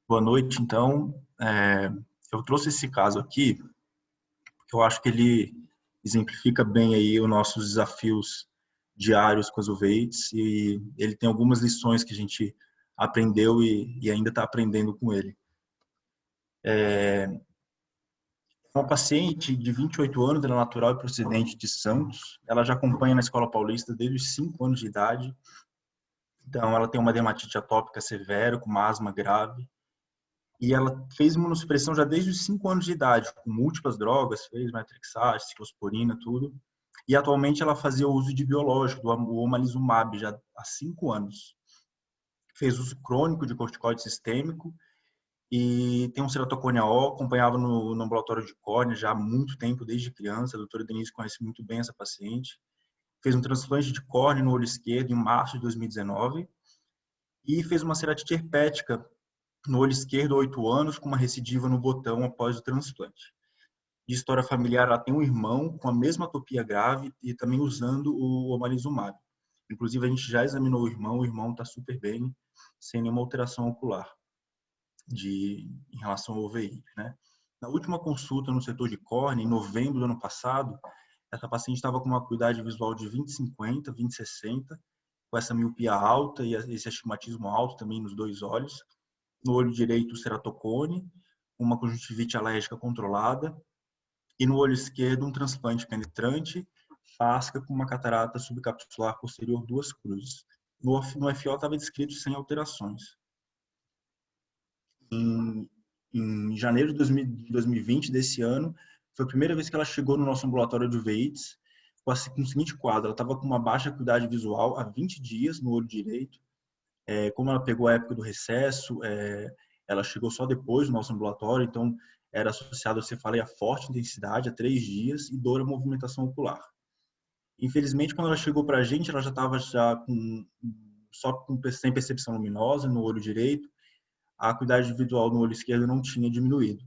Boa noite, então. Eu trouxe esse caso aqui, porque eu acho que ele exemplifica bem aí os nossos desafios diários com as UVEITs e ele tem algumas lições que a gente aprendeu e ainda está aprendendo com ele. Uma paciente de 28 anos, ela é natural e procedente de Santos. Ela já acompanha na Escola Paulista desde os 5 anos de idade. Então, ela tem uma dermatite atópica severa, com uma asma grave. E ela fez imunossupressão já desde os 5 anos de idade, com múltiplas drogas, fez metrixate, ciclosporina, tudo. E atualmente ela fazia uso de biológico, do omalizumab, já há 5 anos. Fez uso crônico de corticoide sistêmico e tem um ceratocone A.O., acompanhava no ambulatório de córnea já há muito tempo, desde criança. A doutora Denise conhece muito bem essa paciente. Fez um transplante de córnea no olho esquerdo em março de 2019 e fez uma ceratite herpética no olho esquerdo há 8 anos, com uma recidiva no botão após o transplante. De história familiar, ela tem um irmão com a mesma atopia grave e também usando o omalizumab. Inclusive, a gente já examinou o irmão está super bem, sem nenhuma alteração ocular em relação ao UVI. Né? Na última consulta no setor de córnea, em novembro do ano passado, essa paciente estava com uma acuidade visual de 20/50, 20/60, com essa miopia alta e esse astigmatismo alto também nos dois olhos. No olho direito, ceratocone, uma conjuntivite alérgica controlada, e no olho esquerdo, um transplante penetrante, fasca com uma catarata subcapsular posterior, duas cruzes. No FO estava descrito sem alterações. Em janeiro de 2020, desse ano, foi a primeira vez que ela chegou no nosso ambulatório de UVEITS com o seguinte quadro: ela estava com uma baixa acuidade visual há 20 dias no olho direito. Como ela pegou a época do recesso, ela chegou só depois do nosso ambulatório, então era associado a cefaleia forte intensidade, há 3 dias, e dor à movimentação ocular. Infelizmente, quando ela chegou para a gente, ela já estava sem percepção luminosa no olho direito, a acuidade visual no olho esquerdo não tinha diminuído.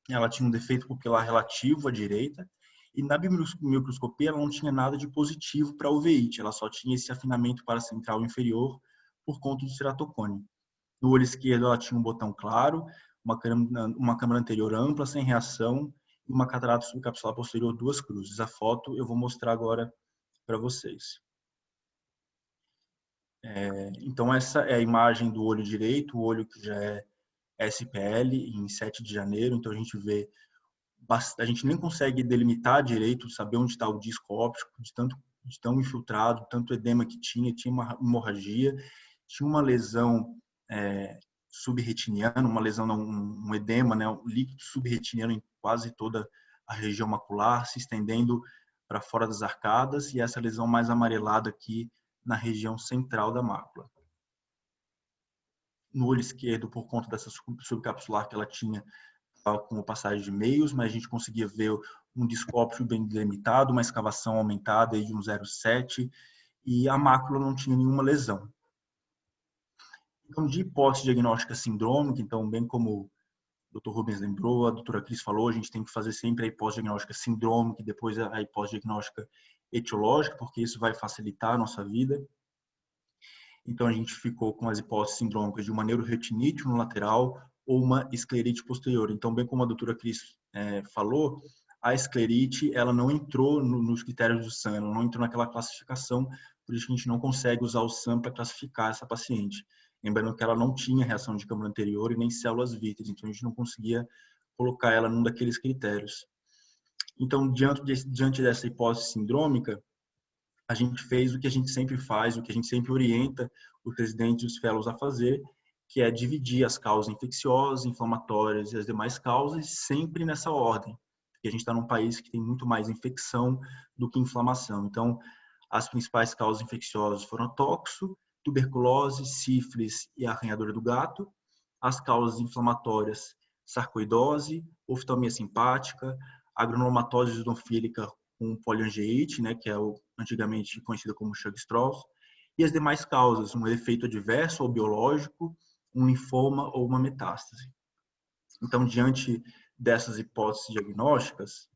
Ela tinha um defeito pupilar relativo à direita, e na microscopia ela não tinha nada de positivo para a uveíte, ela só tinha esse afinamento paracentral inferior por conta do ceratocone. No olho esquerdo ela tinha um botão claro, uma câmara anterior ampla, sem reação, e uma catarata subcapsular posterior, duas cruzes. A foto eu vou mostrar agora para vocês. Então essa é a imagem do olho direito, o olho que já é SPL em 7 de janeiro, então a gente vê, a gente nem consegue delimitar direito, saber onde está o disco óptico, de tão infiltrado, tanto edema que tinha uma hemorragia, tinha uma lesão subretiniana, uma lesão, um edema, né, um líquido subretiniano em quase toda a região macular, se estendendo para fora das arcadas, e essa lesão mais amarelada aqui na região central da mácula. No olho esquerdo, por conta dessa subcapsular que ela tinha, com passagem de meios, mas a gente conseguia ver um discópio bem delimitado, uma escavação aumentada de 1,07, e a mácula não tinha nenhuma lesão. Então, de hipótese diagnóstica sindrômica, então, bem como o Dr. Rubens lembrou, a doutora Cris falou, a gente tem que fazer sempre a hipótese diagnóstica sindrômica e depois a hipótese diagnóstica etiológica, porque isso vai facilitar a nossa vida. Então, a gente ficou com as hipóteses sindrômicas de uma neuroretinite no lateral ou uma esclerite posterior. Então, bem como a doutora Cris falou, a esclerite ela não entrou nos critérios do SAM, ela não entrou naquela classificação, por isso que a gente não consegue usar o SAM para classificar essa paciente. Lembrando que ela não tinha reação de câmara anterior e nem células vítreas, então a gente não conseguia colocar ela num daqueles critérios. Então, diante dessa hipótese sindrômica, a gente fez o que a gente sempre faz, o que a gente sempre orienta os residentes e os fellows a fazer, que é dividir as causas infecciosas, inflamatórias e as demais causas sempre nessa ordem. Porque a gente está num país que tem muito mais infecção do que inflamação. Então, as principais causas infecciosas foram toxo, tuberculose, sífilis e arranhadora do gato. As causas inflamatórias, sarcoidose, oftalmia simpática, agranulomatose eosinofílica com poliangeite, né, que é antigamente conhecida como Churg-Strauss, e as demais causas, um efeito adverso ou biológico, um linfoma ou uma metástase. Então, diante dessas hipóteses diagnósticas,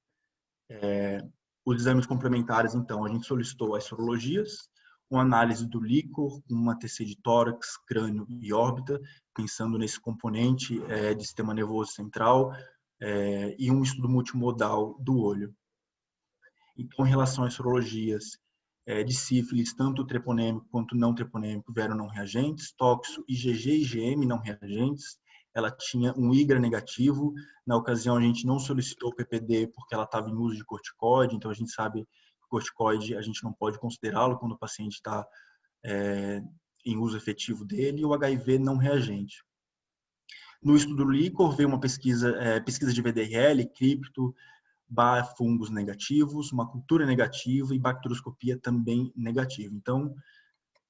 os exames complementares, então, a gente solicitou as sorologias, uma análise do líquor, uma TC de tórax, crânio e órbita, pensando nesse componente de sistema nervoso central, e um estudo multimodal do olho. Então, em relação às sorologias de sífilis, tanto treponêmico quanto não treponêmico vieram não reagentes, toxo, IgG e IgM não reagentes. Ela tinha um IGRA negativo. Na ocasião, a gente não solicitou o PPD porque ela estava em uso de corticoide, então a gente sabe que o corticoide a gente não pode considerá-lo quando o paciente está em uso efetivo dele, e o HIV não reagente. No estudo líquor, veio uma pesquisa de VDRL, cripto, fungos negativos, uma cultura negativa e bacterioscopia também negativa. Então,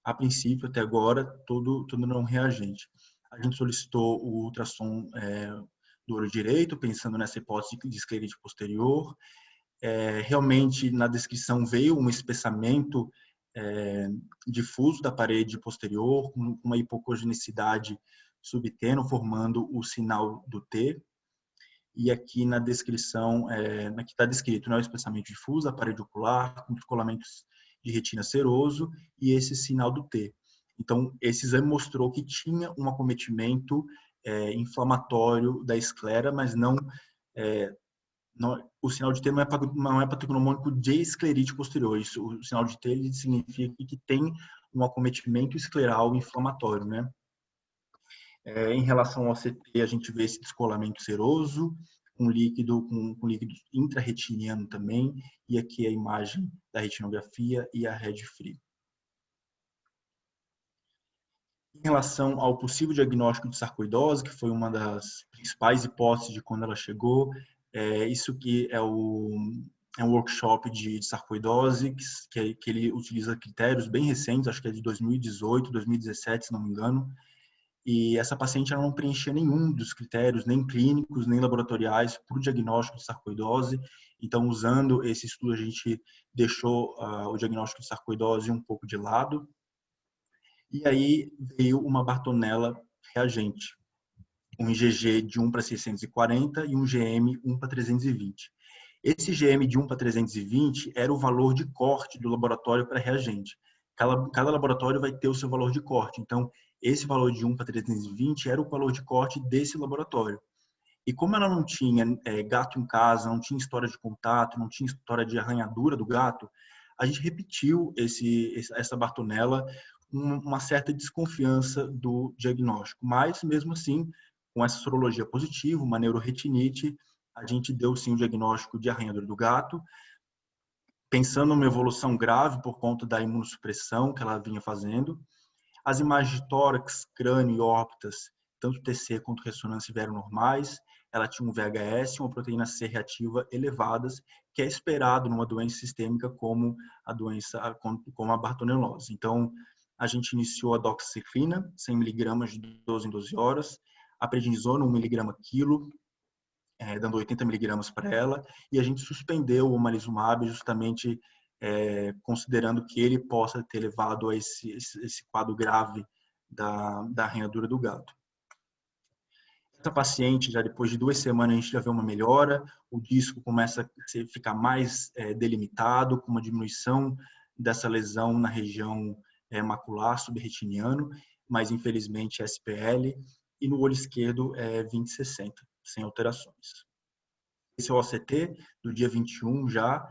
a princípio, até agora, tudo não reagente. A gente solicitou o ultrassom do olho direito, pensando nessa hipótese de esclerite posterior. Realmente, na descrição veio um espessamento difuso da parede posterior, com uma hipocogenicidade subteno, formando o sinal do T. E aqui na descrição, aqui está descrito, né, o espessamento difuso, a parede ocular, com descolamentos de retina seroso e esse sinal do T. Então, esse exame mostrou que tinha um acometimento inflamatório da esclera, mas não, o sinal de T não é patognomônico de esclerite posterior. Isso, o sinal de T ele significa que tem um acometimento escleral inflamatório, né? Em relação ao CT, a gente vê esse descolamento seroso, com líquido intrarretiniano também, e aqui a imagem da retinografia e a red free. Em relação ao possível diagnóstico de sarcoidose, que foi uma das principais hipóteses de quando ela chegou, isso que é um workshop de sarcoidose, que ele utiliza critérios bem recentes, acho que é de 2018, 2017, se não me engano, e essa paciente ela não preenchia nenhum dos critérios, nem clínicos, nem laboratoriais, para o diagnóstico de sarcoidose. Então, usando esse estudo, a gente deixou o diagnóstico de sarcoidose um pouco de lado. E aí veio uma Bartonella reagente, um IgG de 1 para 640 e um GM 1 para 320. Esse GM de 1 para 320 era o valor de corte do laboratório para reagente. Cada laboratório vai ter o seu valor de corte. Então, esse valor de 1 para 320 era o valor de corte desse laboratório. E como ela não tinha gato em casa, não tinha história de contato, não tinha história de arranhadura do gato, a gente repetiu essa Bartonella com uma certa desconfiança do diagnóstico. Mas, mesmo assim, com essa sorologia positiva, uma neuroretinite, a gente deu sim o diagnóstico de arranhadura do gato, pensando numa evolução grave por conta da imunossupressão que ela vinha fazendo. As imagens de tórax, crânio e órbitas, tanto TC quanto ressonância, vieram normais. Ela tinha um VHS e uma proteína C reativa elevadas, que é esperado numa doença sistêmica como a bartonelose. Então, a gente iniciou a doxiciclina, 100 mg de 12 em 12 horas, a prednisona, 1 mg quilo, dando 80 mg para ela, e a gente suspendeu o omalizumab justamente considerando que ele possa ter levado a esse quadro grave da arranhadura do gato. Essa paciente, já depois de 2 semanas, a gente já vê uma melhora, o disco começa a ficar mais delimitado, com uma diminuição dessa lesão na região macular, subretiniano, mas infelizmente SPL, e no olho esquerdo 20/60, sem alterações. Esse é o OCT do dia 21 já,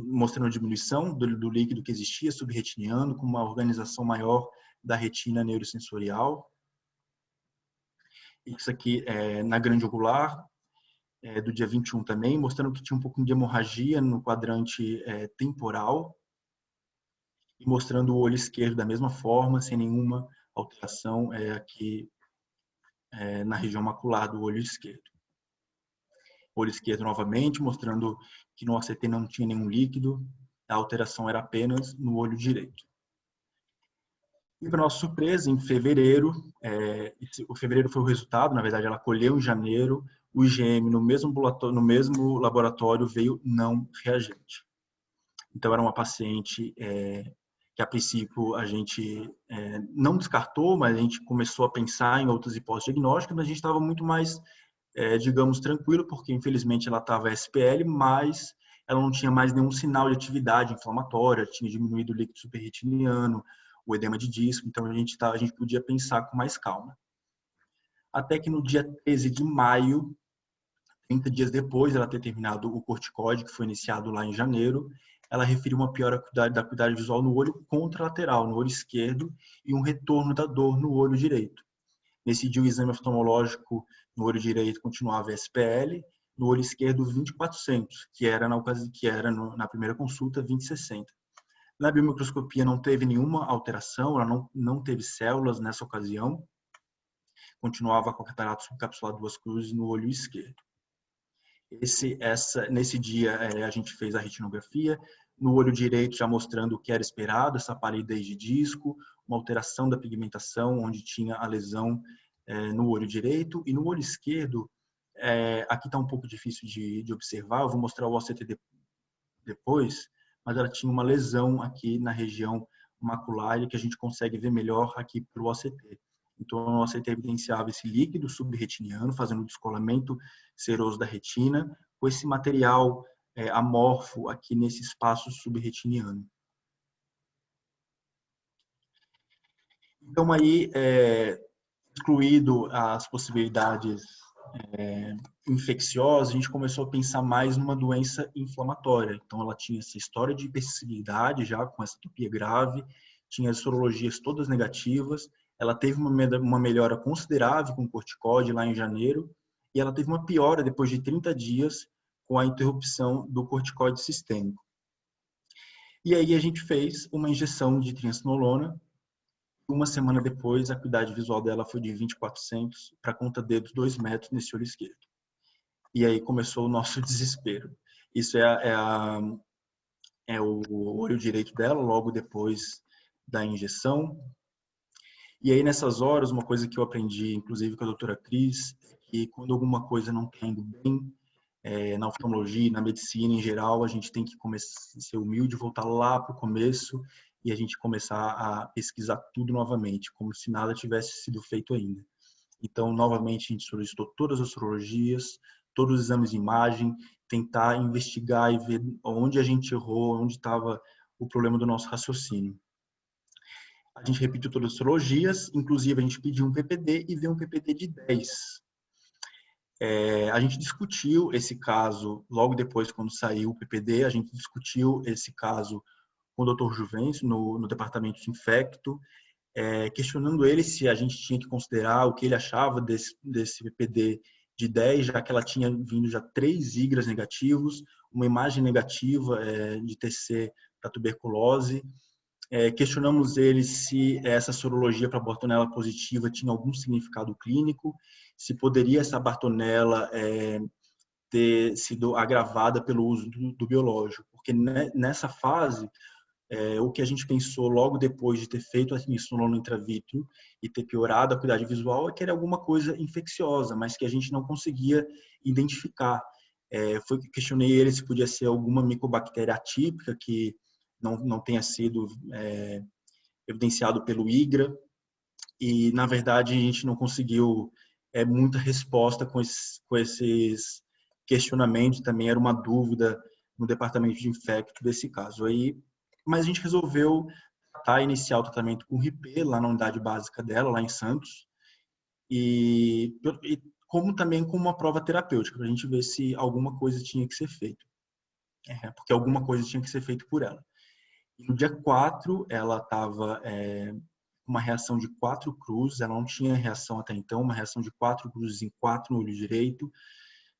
mostrando a diminuição do líquido que existia subretiniano, com uma organização maior da retina neurosensorial. Isso aqui na grande ocular, do dia 21 também, mostrando que tinha um pouquinho de hemorragia no quadrante temporal, e mostrando o olho esquerdo da mesma forma, sem nenhuma alteração aqui na região macular do olho esquerdo. Olho esquerdo novamente, mostrando que no OCT não tinha nenhum líquido, a alteração era apenas no olho direito. E para nossa surpresa, em fevereiro, o fevereiro foi o resultado, na verdade ela colheu em janeiro, o IgM no mesmo laboratório veio não reagente. Então era uma paciente que a princípio a gente não descartou, mas a gente começou a pensar em outras hipóteses diagnósticas, mas a gente estava muito mais, digamos, tranquilo, porque infelizmente ela estava SPL, mas ela não tinha mais nenhum sinal de atividade inflamatória, tinha diminuído o líquido suprarretiniano, o edema de disco, então a gente podia pensar com mais calma. Até que no dia 13 de maio, 30 dias depois de ela ter terminado o corticóide, que foi iniciado lá em janeiro, ela referiu uma piora da acuidade visual no olho contralateral, no olho esquerdo, e um retorno da dor no olho direito. Nesse dia, o exame oftalmológico no olho direito continuava SPL, no olho esquerdo 20/400, que era na primeira consulta 20/60. Na biomicroscopia não teve nenhuma alteração, ela não teve células nessa ocasião, continuava com a catarata subcapsular duas cruzes no olho esquerdo. Nesse dia a gente fez a retinografia, no olho direito já mostrando o que era esperado, essa palidez de disco, uma alteração da pigmentação, onde tinha a lesão no olho direito, e no olho esquerdo, aqui está um pouco difícil de observar, eu vou mostrar o OCT depois, mas ela tinha uma lesão aqui na região macular, que a gente consegue ver melhor aqui pelo OCT. Então, o OCT evidenciava esse líquido subretiniano, fazendo o descolamento seroso da retina, com esse material amorfo aqui nesse espaço subretiniano. Então, aí, excluído as possibilidades infecciosas, a gente começou a pensar mais numa doença inflamatória. Então, ela tinha essa história de hipersensibilidade já, com essa atopia grave, tinha as sorologias todas negativas, ela teve uma melhora considerável com o corticóide lá em janeiro, e ela teve uma piora depois de 30 dias com a interrupção do corticóide sistêmico. E aí a gente fez uma injeção de triamcinolona. Uma semana depois, a acuidade visual dela foi de 20/400 para conta-dedos 2 metros nesse olho esquerdo. E aí começou o nosso desespero. Isso é o olho direito dela, logo depois da injeção. E aí, nessas horas, uma coisa que eu aprendi, inclusive com a doutora Cris, é que quando alguma coisa não está indo bem, na oftalmologia, na medicina em geral, a gente tem que começar a ser humilde, voltar lá para o começo e a gente começar a pesquisar tudo novamente, como se nada tivesse sido feito ainda. Então, novamente, a gente solicitou todas as sorologias, todos os exames de imagem, tentar investigar e ver onde a gente errou, onde estava o problema do nosso raciocínio. A gente repetiu todas as sorologias, inclusive a gente pediu um PPD e veio um PPD de 10. A gente discutiu esse caso logo depois, quando saiu o PPD, a gente discutiu esse caso com o Dr. Juvencio no departamento de infecto, questionando ele se a gente tinha que considerar o que ele achava desse PPD de 10, já que ela tinha vindo já 3 IGRAs negativos, uma imagem negativa de TC da tuberculose. Questionamos ele se essa sorologia para Bartonella positiva tinha algum significado clínico, se poderia essa Bartonella ter sido agravada pelo uso do biológico, porque nessa fase, o que a gente pensou logo depois de ter feito a triamcinolona intravítrea e ter piorado a acuidade visual é que era alguma coisa infecciosa, mas que a gente não conseguia identificar. Questionei ele se podia ser alguma micobactéria atípica que não tenha sido evidenciado pelo IGRA, e na verdade a gente não conseguiu muita resposta com esses questionamentos, também era uma dúvida no departamento de infecto desse caso aí, mas a gente resolveu iniciar o tratamento com RIP lá na unidade básica dela, lá em Santos, e como também com uma prova terapêutica, para a gente ver se alguma coisa tinha que ser feita, porque alguma coisa tinha que ser feita por ela. No dia 4, ela estava com uma reação de 4 cruzes, ela não tinha reação até então, uma reação de 4 cruzes em 4 no olho direito,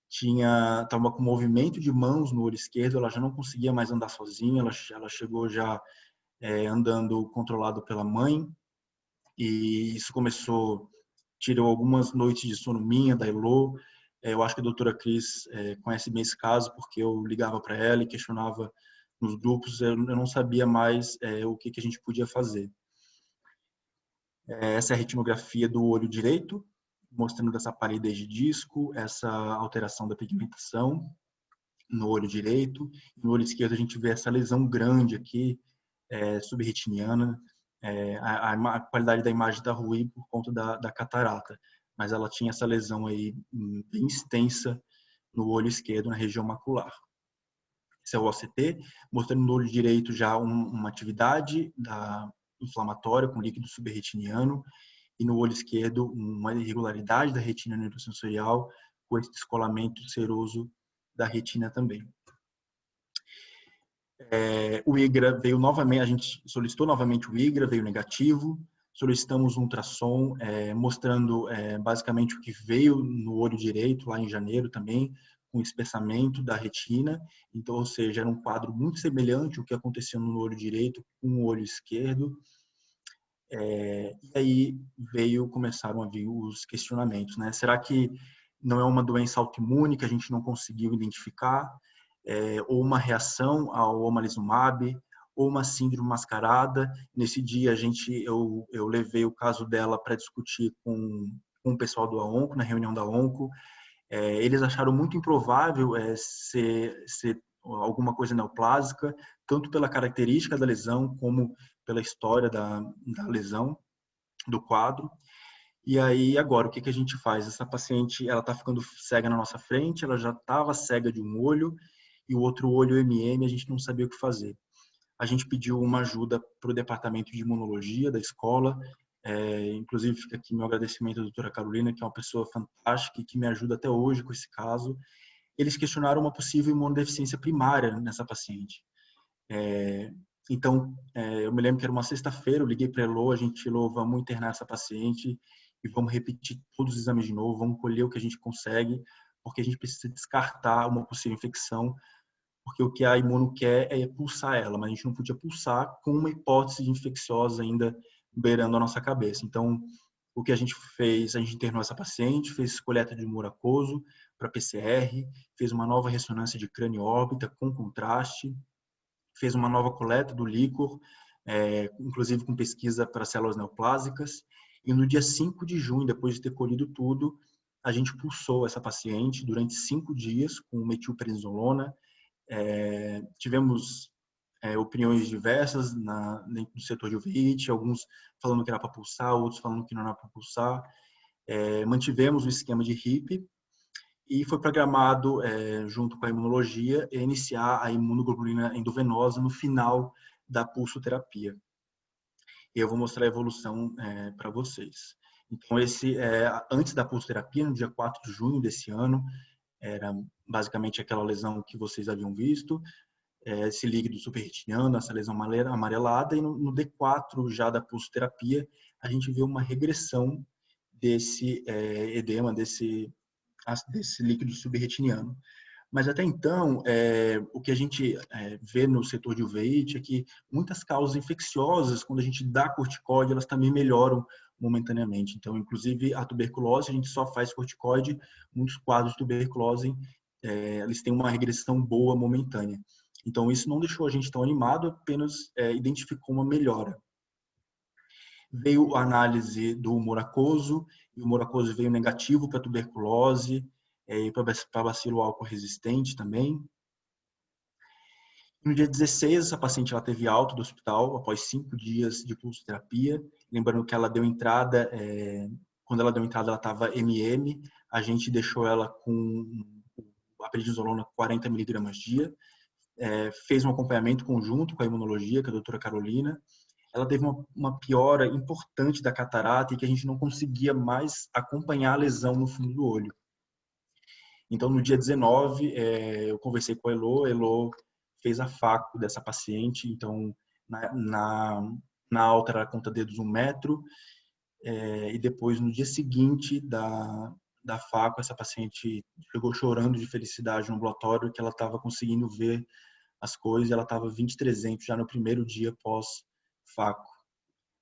estava com movimento de mãos no olho esquerdo, ela já não conseguia mais andar sozinha, ela chegou já andando controlado pela mãe, e isso tirou algumas noites de sono minha, da Elô. Eu acho que a doutora Cris conhece bem esse caso, porque eu ligava para ela e questionava nos grupos, eu não sabia mais o que a gente podia fazer. Essa é a retinografia do olho direito, mostrando essa palidez de disco, essa alteração da pigmentação no olho direito. No olho esquerdo a gente vê essa lesão grande aqui, subretiniana. A qualidade da imagem está ruim por conta da catarata, mas ela tinha essa lesão aí bem extensa no olho esquerdo, na região macular. esse é o OCT, mostrando no olho direito já uma atividade inflamatória com líquido subarretiniano, e no olho esquerdo uma irregularidade da retina neurosensorial com esse descolamento seroso da retina também. O IGRA veio novamente, a gente solicitou novamente o IGRA, veio negativo, solicitamos um ultrassom mostrando basicamente o que veio no olho direito lá em janeiro também, com espessamento da retina, então, ou seja, era um quadro muito semelhante ao que aconteceu no olho direito com o olho esquerdo. E aí começaram a vir os questionamentos, né? Será que não é uma doença autoimune que a gente não conseguiu identificar? Ou uma reação ao omalizumab? Ou uma síndrome mascarada? Nesse dia, eu levei o caso dela para discutir com o pessoal do AONCO, na reunião da AONCO. Eles acharam muito improvável ser alguma coisa neoplásica, tanto pela característica da lesão, como pela história da lesão, do quadro. E aí, agora, o que a gente faz? Essa paciente, ela está ficando cega na nossa frente, ela já estava cega de um olho, e o outro olho MM, a gente não sabia o que fazer. A gente pediu uma ajuda para o departamento de imunologia da escola, inclusive fica aqui meu agradecimento à doutora Carolina, que é uma pessoa fantástica e que me ajuda até hoje com esse caso. Eles questionaram uma possível imunodeficiência primária nessa paciente. Então, eu me lembro que era uma sexta-feira, eu liguei para a Elo, a gente falou, vamos internar essa paciente e vamos repetir todos os exames de novo, vamos colher o que a gente consegue, porque a gente precisa descartar uma possível infecção, porque o que a imuno quer é pulsar ela, mas a gente não podia pulsar com uma hipótese infecciosa ainda beirando a nossa cabeça. Então, o que a gente fez, a gente internou essa paciente, fez coleta de humor aquoso para PCR, fez uma nova ressonância de crânio-órbita com contraste, fez uma nova coleta do líquor, inclusive com pesquisa para células neoplásicas, e no dia 5 de junho, depois de ter colhido tudo, a gente pulsou essa paciente durante 5 dias com metilprednisolona. Tivemos opiniões diversas dentro do setor de uveíte, alguns falando que era para pulsar, outros falando que não era para pulsar. Mantivemos o esquema de HIP e foi programado, junto com a imunologia, iniciar a imunoglobulina endovenosa no final da pulsoterapia. E eu vou mostrar a evolução para vocês. Então, antes da pulsoterapia, no dia 4 de junho desse ano, era basicamente aquela lesão que vocês haviam visto, esse líquido subarretiniano, essa lesão amarelada, e no D4 já da pulsoterapia, a gente vê uma regressão desse edema, desse líquido subarretiniano. Mas até então, o que a gente vê no setor de uveíte é que muitas causas infecciosas, quando a gente dá corticoide, elas também melhoram momentaneamente. Então, inclusive a tuberculose, a gente só faz corticoide, muitos quadros de tuberculose, eles têm uma regressão boa momentânea. Então, isso não deixou a gente tão animado, apenas identificou uma melhora. Veio a análise do humor aquoso, e o humor aquoso veio negativo para tuberculose, e para bacilo álcool resistente também. No dia 16, essa paciente ela teve alta do hospital após 5 dias de pulsoterapia. Lembrando que ela deu entrada, quando ela deu entrada ela estava MM, a gente deixou ela com a prednisolona 40 mg dia, fez um acompanhamento conjunto com a imunologia, com a doutora Carolina. Ela teve uma piora importante da catarata e que a gente não conseguia mais acompanhar a lesão no fundo do olho. Então, no dia 19, eu conversei com a Elo fez a FACO dessa paciente, então, na alta era conta-dedos 1 metro, e depois, no dia seguinte da FACO, essa paciente chegou chorando de felicidade no ambulatório, que ela estava conseguindo ver as coisas, e ela estava 20/300 já no primeiro dia pós-FACO.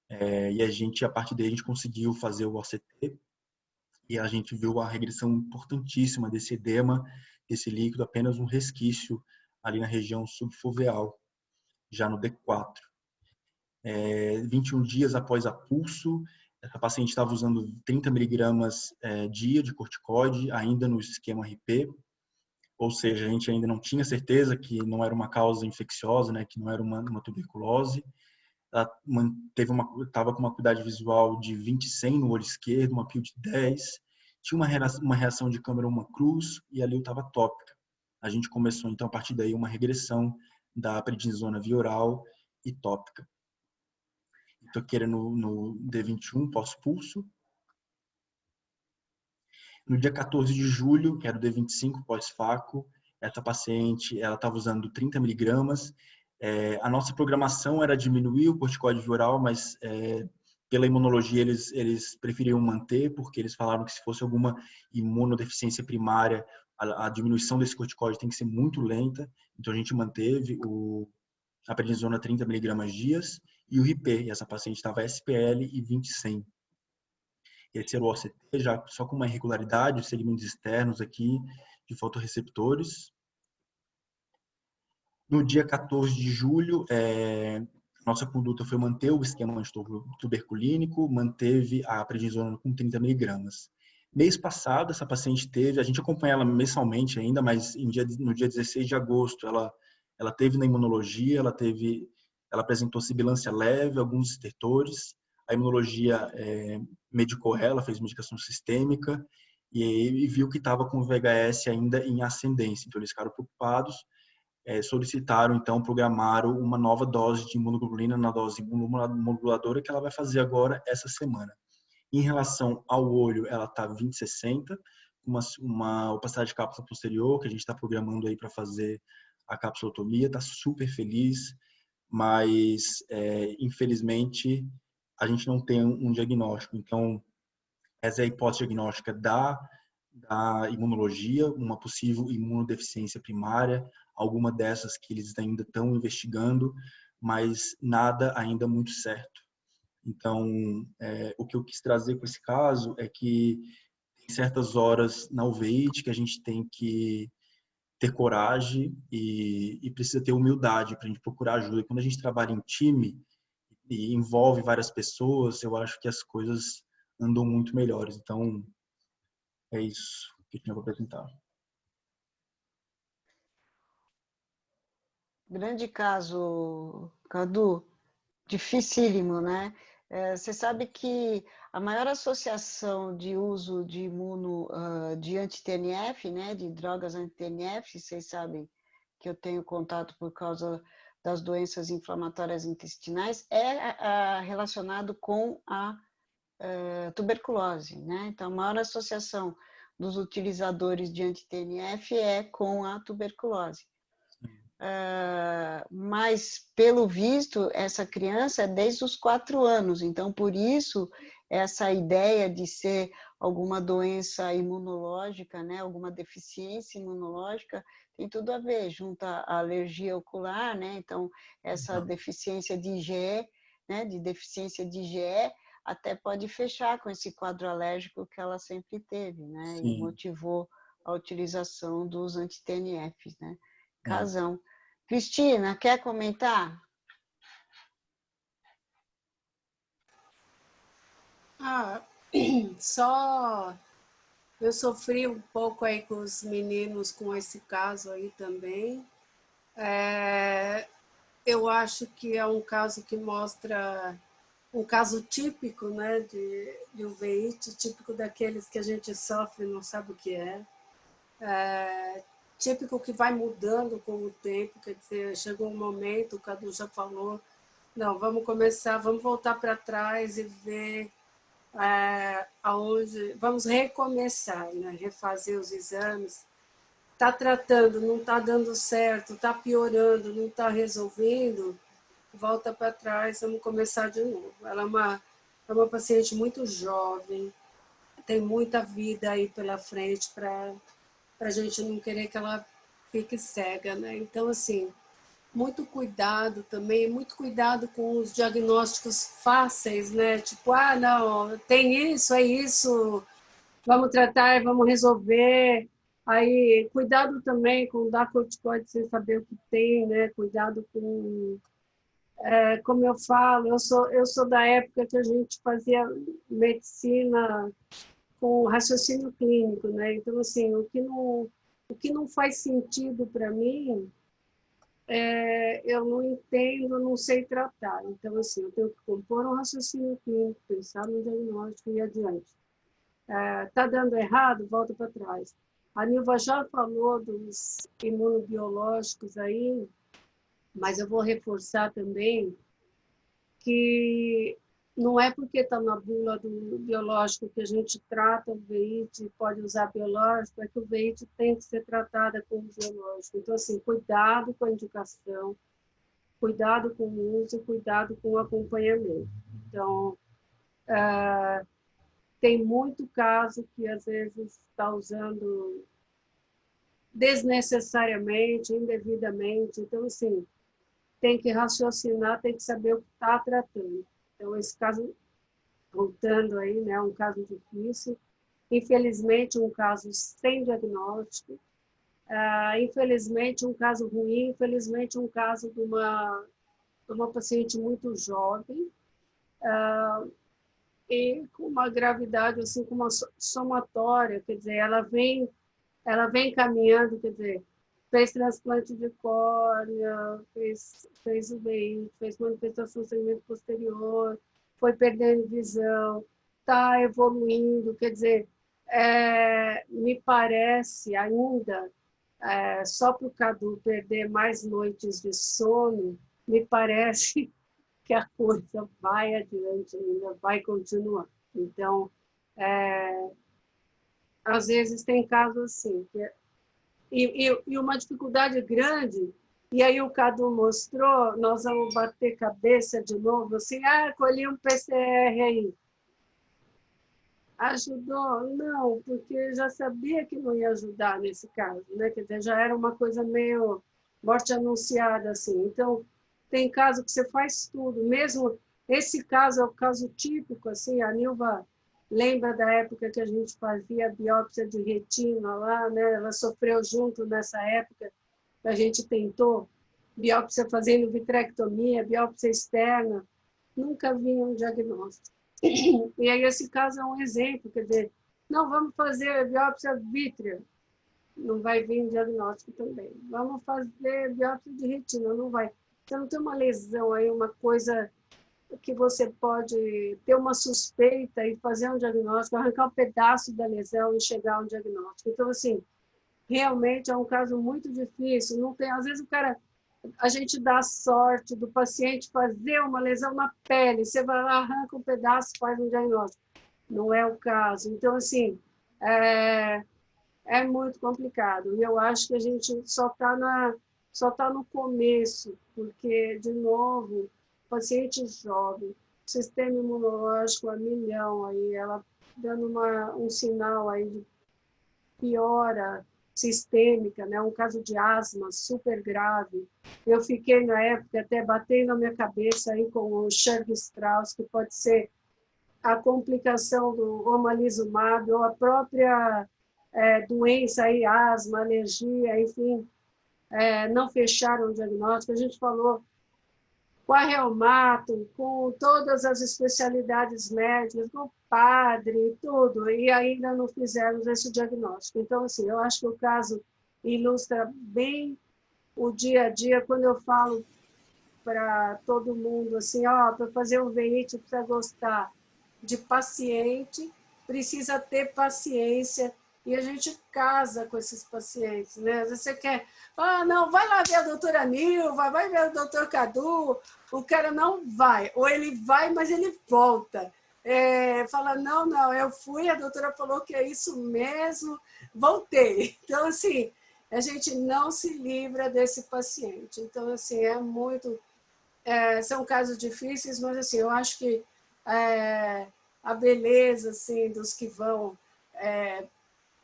E a partir daí, a gente conseguiu fazer o OCT, e a gente viu a regressão importantíssima desse edema, desse líquido, apenas um resquício ali na região subfoveal, já no D4. 21 dias após a pulso, essa paciente estava usando 30 miligramas dia de corticoide, ainda no esquema RP, ou seja, a gente ainda não tinha certeza que não era uma causa infecciosa, né, que não era uma tuberculose. Ela estava com uma acuidade visual de 20/100 no olho esquerdo, uma PIL de 10, tinha uma reação de câmera uma cruz e a liu estava tópica. a gente começou, então, a partir daí, uma regressão da prednisona via oral e tópica. Estou querendo no D21, pós-pulso. No dia 14 de julho, que era o D25, pós-faco, essa paciente ela estava usando 30 miligramas. A nossa programação era diminuir o corticóide via oral, mas pela imunologia eles preferiam manter, porque eles falaram que se fosse alguma imunodeficiência primária, a diminuição desse corticóide tem que ser muito lenta. Então a gente manteve a prednisona 30 miligramas dias e o RIPE, e essa paciente estava SPL e 20/100. Esse era o OCT, já só com uma irregularidade, os segmentos externos aqui de fotorreceptores. No dia 14 de julho, nossa conduta foi manter o esquema antituberculínico, manteve a prednisona com 30 miligramas. Mês passado, essa paciente teve, a gente acompanha ela mensalmente ainda, mas no dia 16 de agosto, ela teve na imunologia, ela apresentou sibilância leve, alguns estertores, a imunologia medicou ela, fez medicação sistêmica e viu que estava com o VHS ainda em ascendência. Então, eles ficaram preocupados, solicitaram, então, programaram uma nova dose de imunoglobulina na dose imunomoduladora que ela vai fazer agora essa semana. Em relação ao olho, ela está 20/60, uma opacidade de cápsula posterior, que a gente está programando aí para fazer a capsulotomia, está super feliz, mas, infelizmente, a gente não tem um diagnóstico. Então, essa é a hipótese diagnóstica da imunologia, uma possível imunodeficiência primária, alguma dessas que eles ainda estão investigando, mas nada ainda muito certo. Então, o que eu quis trazer com esse caso é que em certas horas na uveíte que a gente tem que ter coragem e precisa ter humildade para a gente procurar ajuda. Quando a gente trabalha em time e envolve várias pessoas, eu acho que as coisas andam muito melhores. Então, é isso que eu tinha para apresentar. Grande caso, Cadu, dificílimo, né? Você sabe que a maior associação de uso de de anti-TNF, né, de drogas anti-TNF, vocês sabem que eu tenho contato por causa das doenças inflamatórias intestinais, é relacionado com a tuberculose, né? Então, a maior associação dos utilizadores de anti-TNF é com a tuberculose. Mas, pelo visto, essa criança é desde os 4 anos, então, por isso, essa ideia de ser alguma doença imunológica, né, alguma deficiência imunológica, tem tudo a ver, junto à alergia ocular, né, então, essa deficiência de IgE, né, de deficiência de IgE, até pode fechar com esse quadro alérgico que ela sempre teve, né, e motivou a utilização dos anti-TNFs, né. Casão. Cristina, quer comentar? Só eu sofri um pouco aí com os meninos com esse caso aí também. Eu acho que é um caso que mostra um caso típico, né, de uveíte, típico daqueles que a gente sofre e não sabe o que é. Típico que vai mudando com o tempo, quer dizer, chegou um momento, o Cadu já falou, não, vamos começar, vamos voltar para trás e ver aonde, vamos recomeçar, né, refazer os exames. Está tratando, não está dando certo, está piorando, não está resolvendo, volta para trás, vamos começar de novo. Ela é uma paciente muito jovem, tem muita vida aí pela frente para a gente não querer que ela fique cega, né? Então, assim, muito cuidado também, muito cuidado com os diagnósticos fáceis, né? Tipo, não, tem isso, é isso, vamos tratar, vamos resolver. Aí, cuidado também com dar corticoide sem saber o que tem, né? Cuidado com... como eu falo, eu sou da época que a gente fazia medicina com raciocínio clínico, né? Então, assim, o que não faz sentido para mim, eu não entendo, não sei tratar. Então, assim, eu tenho que compor um raciocínio clínico, pensar no diagnóstico e ir adiante. Está dando errado, volta para trás. A Nilva já falou dos imunobiológicos aí, mas eu vou reforçar também que não é porque está na bula do biológico que a gente trata o veíte, pode usar biológico, é que o veíte tem que ser tratada como biológico. Então, assim, cuidado com a indicação, cuidado com o uso, cuidado com o acompanhamento. Então, tem muito caso que, às vezes, está usando desnecessariamente, indevidamente. Então, assim, tem que raciocinar, tem que saber o que está tratando. Então, esse caso, voltando aí, né, um caso difícil, infelizmente, um caso sem diagnóstico, infelizmente, um caso ruim, infelizmente, um caso de uma paciente muito jovem, e com uma gravidade, assim, com uma somatória, quer dizer, ela vem caminhando, quer dizer, fez transplante de córnea, fez UVI, fez manifestação do segmento posterior, foi perdendo visão, está evoluindo, quer dizer, me parece ainda, só para o Cadu perder mais noites de sono, me parece que a coisa vai adiante ainda, vai continuar. Então, às vezes tem casos assim, e uma dificuldade grande, e aí o Cadu mostrou, nós vamos bater cabeça de novo, assim, colhi um PCR aí. Ajudou? Não, porque já sabia que não ia ajudar nesse caso, né? Quer dizer, já era uma coisa meio morte anunciada, assim. Então, tem caso que você faz tudo, mesmo esse caso é o caso típico, assim, a Nilva lembra da época que a gente fazia biópsia de retina lá, né? Ela sofreu junto nessa época que a gente tentou biópsia fazendo vitrectomia, biópsia externa, nunca vinha um diagnóstico. E aí esse caso é um exemplo, quer dizer, não, vamos fazer biópsia vítrea, não vai vir diagnóstico também. Vamos fazer biópsia de retina, não vai. Você não tem uma lesão aí, uma coisa que você pode ter uma suspeita e fazer um diagnóstico, arrancar um pedaço da lesão e chegar a um diagnóstico. Então, assim, realmente é um caso muito difícil. Não tem, às vezes o cara, a gente dá a sorte do paciente fazer uma lesão na pele, você vai lá, arranca um pedaço, faz um diagnóstico. Não é o caso. Então, assim, é muito complicado. E eu acho que a gente só tá no começo, porque, de novo, paciente jovem, sistema imunológico a milhão, aí ela dando um sinal aí de piora sistêmica, né? Um caso de asma super grave. Eu fiquei, na época, até batendo na minha cabeça aí com o Churg-Strauss, que pode ser a complicação do omalizumab ou a própria doença, aí, asma, alergia, enfim, não fecharam o diagnóstico. A gente falou com a reumato, com todas as especialidades médicas, com o padre, tudo, e ainda não fizemos esse diagnóstico. Então, assim, eu acho que o caso ilustra bem o dia a dia, quando eu falo para todo mundo, assim, para fazer um veíte precisa gostar de paciente, precisa ter paciência, e a gente casa com esses pacientes, né? Às vezes você quer, não, vai lá ver a doutora Nilva, vai ver o doutor Cadu, o cara não vai, ou ele vai, mas ele volta. Fala, não, eu fui, a doutora falou que é isso mesmo, voltei. Então, assim, a gente não se livra desse paciente. Então, assim, são casos difíceis, mas, assim, eu acho que a beleza, assim, dos que vão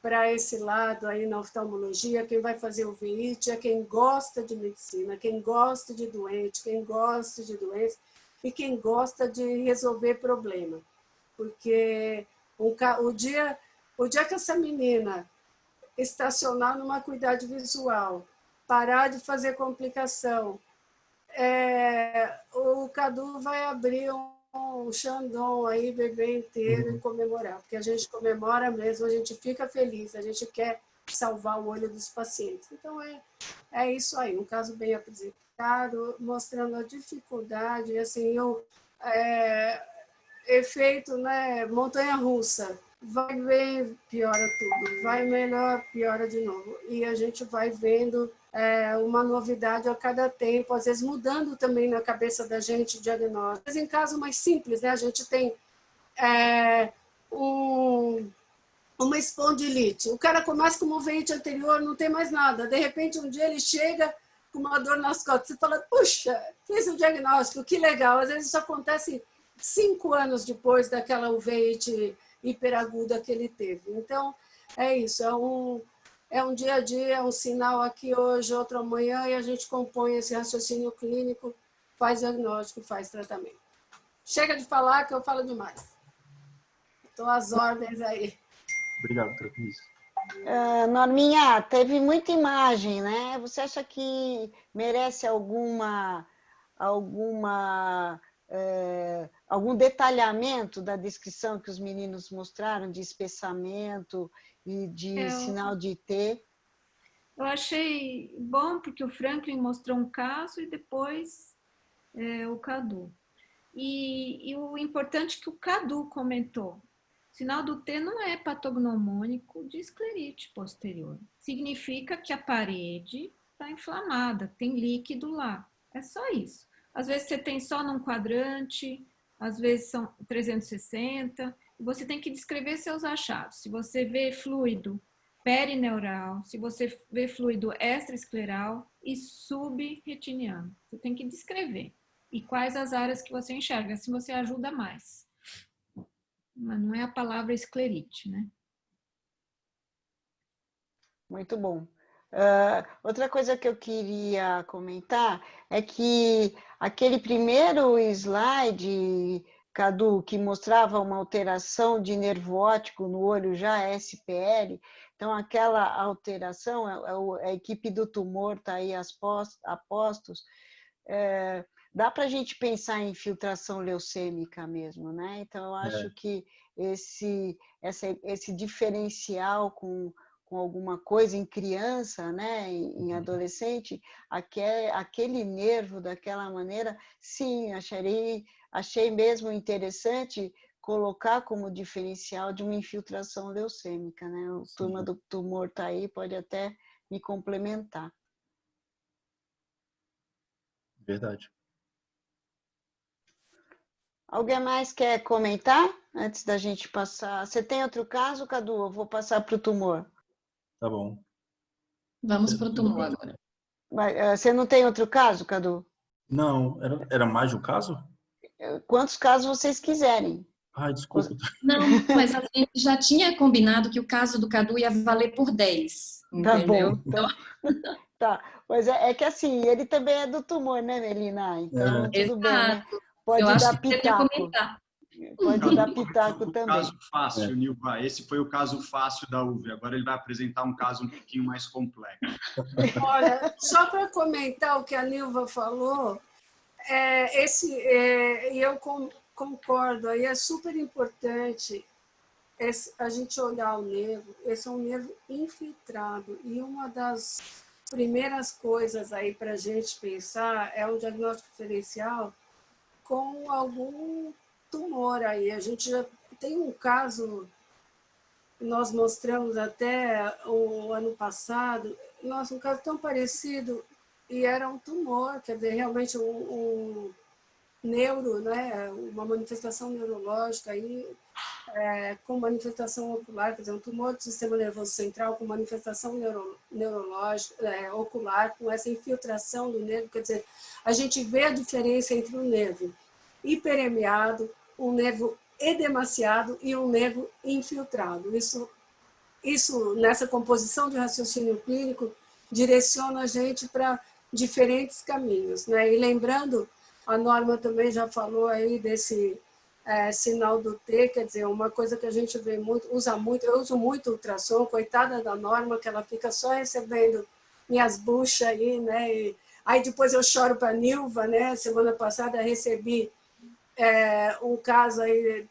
para esse lado aí na oftalmologia, quem vai fazer o VIT é quem gosta de medicina, quem gosta de doente, quem gosta de doença e quem gosta de resolver problema. Porque o dia que essa menina estacionar numa acuidade visual, parar de fazer complicação, o Cadu vai abrir um Xandão aí, bebê inteiro, e comemorar, porque a gente comemora mesmo, a gente fica feliz, a gente quer salvar o olho dos pacientes. Então, é isso aí, um caso bem apresentado, mostrando a dificuldade, assim, efeito, né, montanha-russa, vai bem, piora tudo, vai melhor, piora de novo. E a gente vai vendo uma novidade a cada tempo, às vezes mudando também na cabeça da gente o diagnóstico. Mas em caso mais simples, né? A gente tem uma espondilite. O cara começa com uma uveíte anterior, não tem mais nada. De repente, um dia ele chega com uma dor nas costas. Você fala, puxa, fiz o diagnóstico, que legal. Às vezes isso acontece 5 anos depois daquela uveíte hiperaguda que ele teve. Então, é isso. É um dia a dia, é um sinal aqui hoje, outro amanhã, e a gente compõe esse raciocínio clínico, faz diagnóstico, faz tratamento. Chega de falar que eu falo demais. Estou às ordens aí. Obrigado, doutora Cris. Norminha, teve muita imagem, né? Você acha que merece algum detalhamento da descrição que os meninos mostraram de espessamento e de sinal de T? Eu achei bom porque o Franklin mostrou um caso e depois o Cadu. E o importante é que o Cadu comentou. Sinal do T não é patognomônico de esclerite posterior. Significa que a parede está inflamada, tem líquido lá. É só isso. Às vezes você tem só num quadrante, às vezes são 360. Você tem que descrever seus achados. Se você vê fluido perineural, se você vê fluido extraescleral e subretiniano. Você tem que descrever. E quais as áreas que você enxerga, assim você ajuda mais. Mas não é a palavra esclerite, né? Muito bom. Outra coisa que eu queria comentar é que aquele primeiro slide, Cadu, que mostrava uma alteração de nervo óptico no olho já SPL, então aquela alteração, a equipe do tumor está aí a postos, dá para a gente pensar em infiltração leucêmica mesmo, né? Então, eu acho que esse diferencial com alguma coisa em criança, né, em adolescente, aquele nervo daquela maneira, sim, achei mesmo interessante colocar como diferencial de uma infiltração leucêmica, né? O turma do tumor está aí, pode até me complementar. Verdade. Alguém mais quer comentar antes da gente passar? Você tem outro caso, Cadu? Eu vou passar para o tumor. Tá bom. Vamos para o tumor agora. Você não tem outro caso, Cadu? Não, era mais de um caso? Quantos casos vocês quiserem. Ai, desculpa. Não, mas a gente já tinha combinado que o caso do Cadu ia valer por 10, entendeu? Tá bom. Tá. Mas é que assim, ele também é do tumor, né, Melina? Então, tudo bem, né? Pode dar pitaco. Pode dar pitaco também. Caso fácil, Nilva. Esse foi o caso fácil da UV. Agora ele vai apresentar um caso um pouquinho mais complexo. Olha, só para comentar o que a Nilva falou, e eu concordo, aí é super importante a gente olhar o nervo. Esse é um nervo infiltrado e uma das primeiras coisas aí para a gente pensar é um diagnóstico diferencial com algum tumor aí. A gente já tem um caso, nós mostramos até o ano passado, nossa, um caso tão parecido, e era um tumor, quer dizer, realmente um neuro, né, uma manifestação neurológica aí, com manifestação ocular, quer dizer, um tumor do sistema nervoso central com manifestação neurológica, ocular, com essa infiltração do nervo, quer dizer, a gente vê a diferença entre um nervo hiperemiado, um nervo edemaciado e um nervo infiltrado. Isso nessa composição de raciocínio clínico, direciona a gente para diferentes caminhos, né? E lembrando, a Norma também já falou aí desse sinal do T, quer dizer, uma coisa que a gente vê muito, usa muito, eu uso muito ultrassom, coitada da Norma, que ela fica só recebendo minhas buchas aí, né? E aí depois eu choro para a Nilva, né? Semana passada recebi um caso aí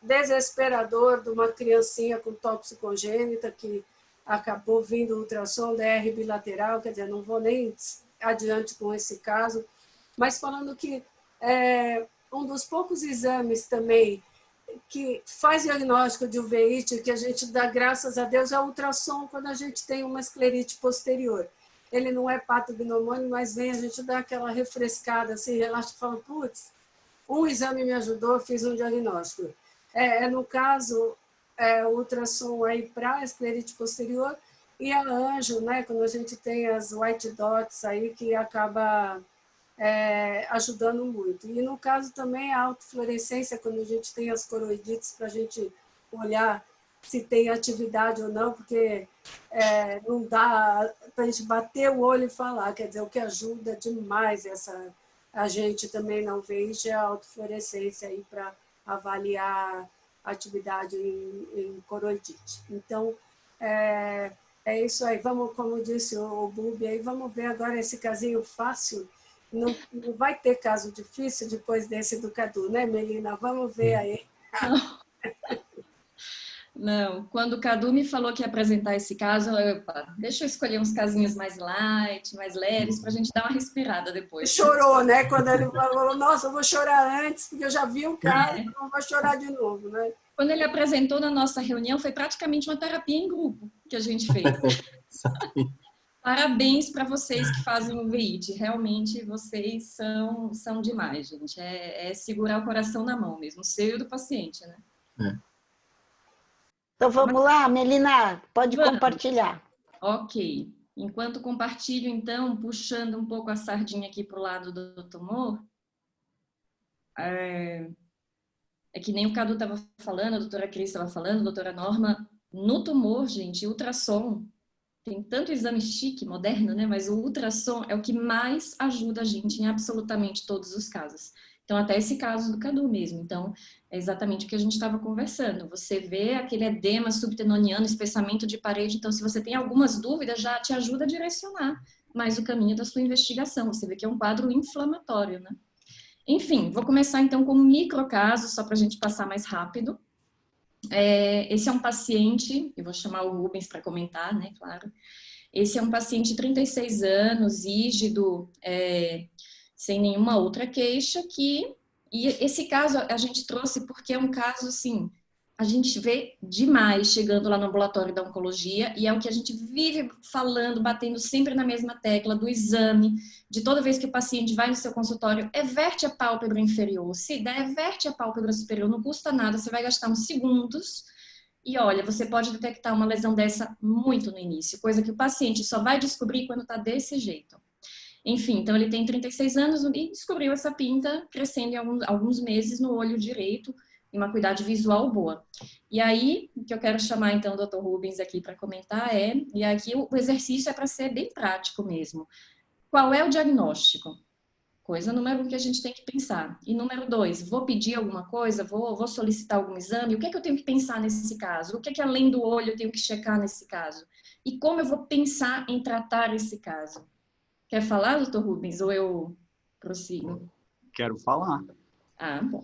desesperador de uma criancinha com tóxico congênita que acabou vindo ultrassom DR bilateral, quer dizer, não vou nem adiante com esse caso, mas falando que um dos poucos exames também que faz diagnóstico de uveíte, que a gente dá graças a Deus, é o ultrassom quando a gente tem uma esclerite posterior. Ele não é patognomônico, mas vem, a gente dá aquela refrescada, assim, relaxa e fala, putz, um exame me ajudou, fiz um diagnóstico. No caso, o ultrassom aí para a esclerite posterior e a anjo, né, quando a gente tem as white dots aí, que acaba ajudando muito. E no caso também a autofluorescência, quando a gente tem as coroidites, para a gente olhar se tem atividade ou não, porque não dá para a gente bater o olho e falar, quer dizer, o que ajuda demais a gente também não vê isso é a autofluorescência aí para avaliar a atividade em coroidite. Então, é isso aí. Vamos, como disse o Bubi, aí vamos ver agora esse casinho fácil. Não vai ter caso difícil depois desse do Cadu, né, Melina? Vamos ver aí. Não, quando o Cadu me falou que ia apresentar esse caso, deixa eu escolher uns casinhos mais light, mais leves, para a gente dar uma respirada depois. Chorou, né? Quando ele falou, nossa, eu vou chorar antes, porque eu já vi o caso, não vou chorar de novo, né? Quando ele apresentou na nossa reunião, foi praticamente uma terapia em grupo que a gente fez. Parabéns para vocês que fazem o VIT. Realmente, vocês são demais, gente. É segurar o coração na mão mesmo, o seu e do paciente, né? Então, vamos lá, Melina, pode compartilhar. Ok. Enquanto compartilho, então, puxando um pouco a sardinha aqui para o lado do tumor, é que nem o Cadu estava falando, a doutora Cris estava falando, a doutora Norma, no tumor, gente, ultrassom, tem tanto exame chique, moderno, né? Mas o ultrassom é o que mais ajuda a gente em absolutamente todos os casos. Então, até esse caso do Cadu mesmo. Então, é exatamente o que a gente estava conversando. Você vê aquele edema subtenoniano, espessamento de parede. Então, se você tem algumas dúvidas, já te ajuda a direcionar mais o caminho da sua investigação. Você vê que é um quadro inflamatório, né? Enfim, vou começar então com um microcaso, só para a gente passar mais rápido. Esse é um paciente, eu vou chamar o Rubens para comentar, né, claro. Esse é um paciente de 36 anos, rígido, sem nenhuma outra queixa, e esse caso a gente trouxe porque é um caso, assim, a gente vê demais chegando lá no ambulatório da oncologia, e é o que a gente vive falando, batendo sempre na mesma tecla do exame, de toda vez que o paciente vai no seu consultório, verte a pálpebra inferior, se der, verte a pálpebra superior, não custa nada, você vai gastar uns segundos, e olha, você pode detectar uma lesão dessa muito no início, coisa que o paciente só vai descobrir quando está desse jeito. Enfim, então ele tem 36 anos e descobriu essa pinta crescendo em alguns meses no olho direito, e uma acuidade visual boa. E aí, o que eu quero chamar, então, o Dr. Rubens aqui para comentar e aqui o exercício é para ser bem prático mesmo. Qual é o diagnóstico? Coisa número 1 que a gente tem que pensar. E número 2, vou pedir alguma coisa? Vou solicitar algum exame? O que é que eu tenho que pensar nesse caso? O que é que além do olho eu tenho que checar nesse caso? E como eu vou pensar em tratar esse caso? Quer falar, Dr. Rubens, ou eu prossigo? Quero falar. Ah, bom.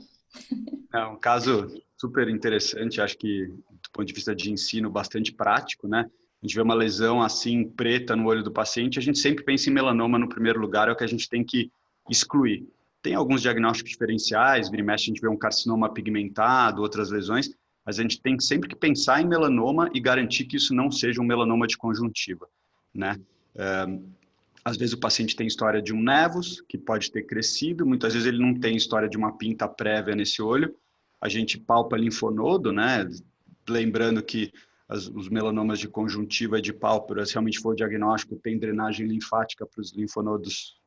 É um caso super interessante, acho que do ponto de vista de ensino bastante prático, né? A gente vê uma lesão assim preta no olho do paciente, a gente sempre pensa em melanoma no primeiro lugar, é o que a gente tem que excluir. Tem alguns diagnósticos diferenciais, vira e mexe a gente vê um carcinoma pigmentado, outras lesões, mas a gente tem sempre que pensar em melanoma e garantir que isso não seja um melanoma de conjuntiva, né? Às vezes o paciente tem história de um nevus, que pode ter crescido, muitas vezes ele não tem história de uma pinta prévia nesse olho. A gente palpa linfonodo, né? Lembrando que os melanomas de conjuntiva e de pálpebra, se realmente for o diagnóstico, tem drenagem linfática para os linfonodos,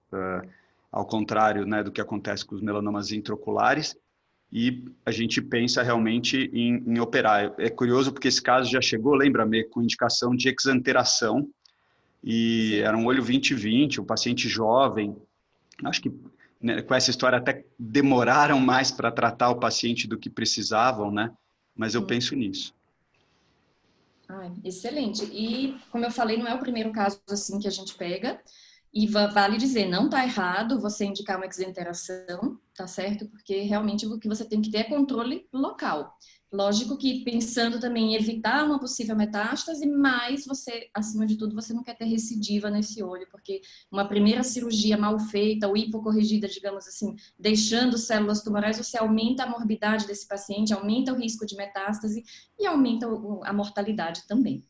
ao contrário, né, do que acontece com os melanomas intraoculares. E a gente pensa realmente em operar. É curioso porque esse caso já chegou, lembra-me, com indicação de exanteração, e era um olho 20/20, um paciente jovem. Acho que, né, com essa história até demoraram mais para tratar o paciente do que precisavam, né? Mas eu penso nisso. Excelente. E, como eu falei, não é o primeiro caso assim que a gente pega. E vale dizer, não está errado você indicar uma exenteração, tá certo? Porque realmente o que você tem que ter é controle local. Lógico que pensando também em evitar uma possível metástase, mas você, acima de tudo, você não quer ter recidiva nesse olho, porque uma primeira cirurgia mal feita ou hipocorrigida, digamos assim, deixando células tumorais, você aumenta a morbidade desse paciente, aumenta o risco de metástase e aumenta a mortalidade também.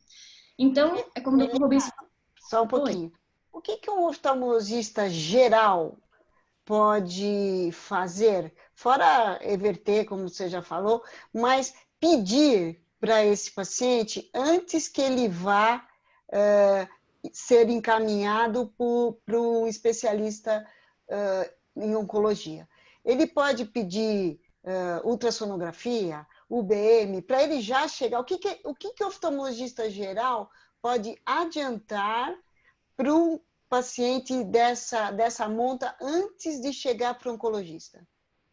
Então, é como o Dr. Rubens falou. Só um pouquinho. O que um oftalmologista geral pode fazer, fora reverter, como você já falou, mas pedir para esse paciente antes que ele vá ser encaminhado para um especialista em oncologia? Ele pode pedir ultrassonografia, UBM, para ele já chegar. O que o oftalmologista geral pode adiantar para um paciente dessa monta antes de chegar para o oncologista?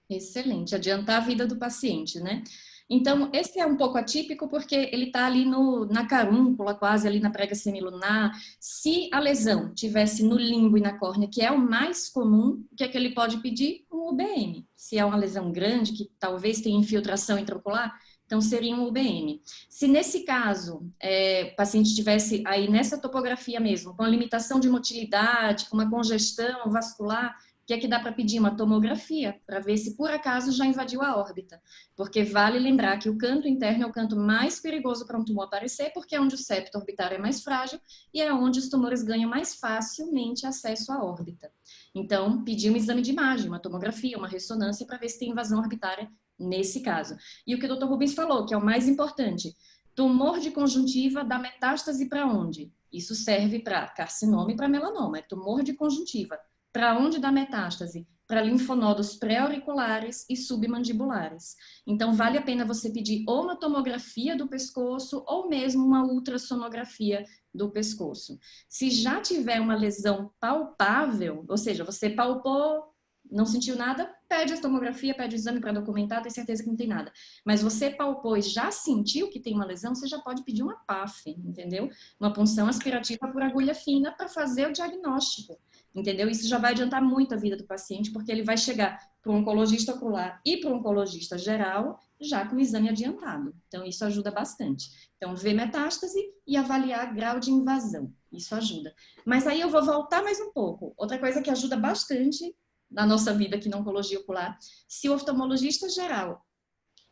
Excelente, adiantar a vida do paciente, né? Então, esse é um pouco atípico porque ele está ali na carúncula, quase ali na prega semilunar. Se a lesão tivesse no limbo e na córnea, que é o mais comum, o que é que ele pode pedir? Um UBM. Se é uma lesão grande, que talvez tenha infiltração intraocular, então seria um UBM. Se nesse caso, o paciente tivesse aí nessa topografia mesmo, com a limitação de motilidade, com uma congestão vascular, o que é que dá para pedir? Uma tomografia, para ver se por acaso já invadiu a órbita. Porque vale lembrar que o canto interno é o canto mais perigoso para um tumor aparecer, porque é onde o septo orbitário é mais frágil e é onde os tumores ganham mais facilmente acesso à órbita. Então, pedir um exame de imagem, uma tomografia, uma ressonância, para ver se tem invasão orbitária nesse caso. E o que o Dr. Rubens falou, que é o mais importante, tumor de conjuntiva dá metástase para onde? Isso serve para carcinoma e para melanoma, é tumor de conjuntiva. Para onde dá metástase? Para linfonodos pré-auriculares e submandibulares. Então, vale a pena você pedir ou uma tomografia do pescoço ou mesmo uma ultrassonografia do pescoço. Se já tiver uma lesão palpável, ou seja, você palpou, não sentiu nada, pede a tomografia, pede o exame para documentar, tem certeza que não tem nada. Mas você palpou e já sentiu que tem uma lesão, você já pode pedir uma PAF, entendeu? Uma punção aspirativa por agulha fina para fazer o diagnóstico. Entendeu? Isso já vai adiantar muito a vida do paciente, porque ele vai chegar para um oncologista ocular e para um oncologista geral já com o exame adiantado. Então, isso ajuda bastante. Então, ver metástase e avaliar grau de invasão. Isso ajuda. Mas aí eu vou voltar mais um pouco. Outra coisa que ajuda bastante na nossa vida aqui na oncologia ocular, se o oftalmologista geral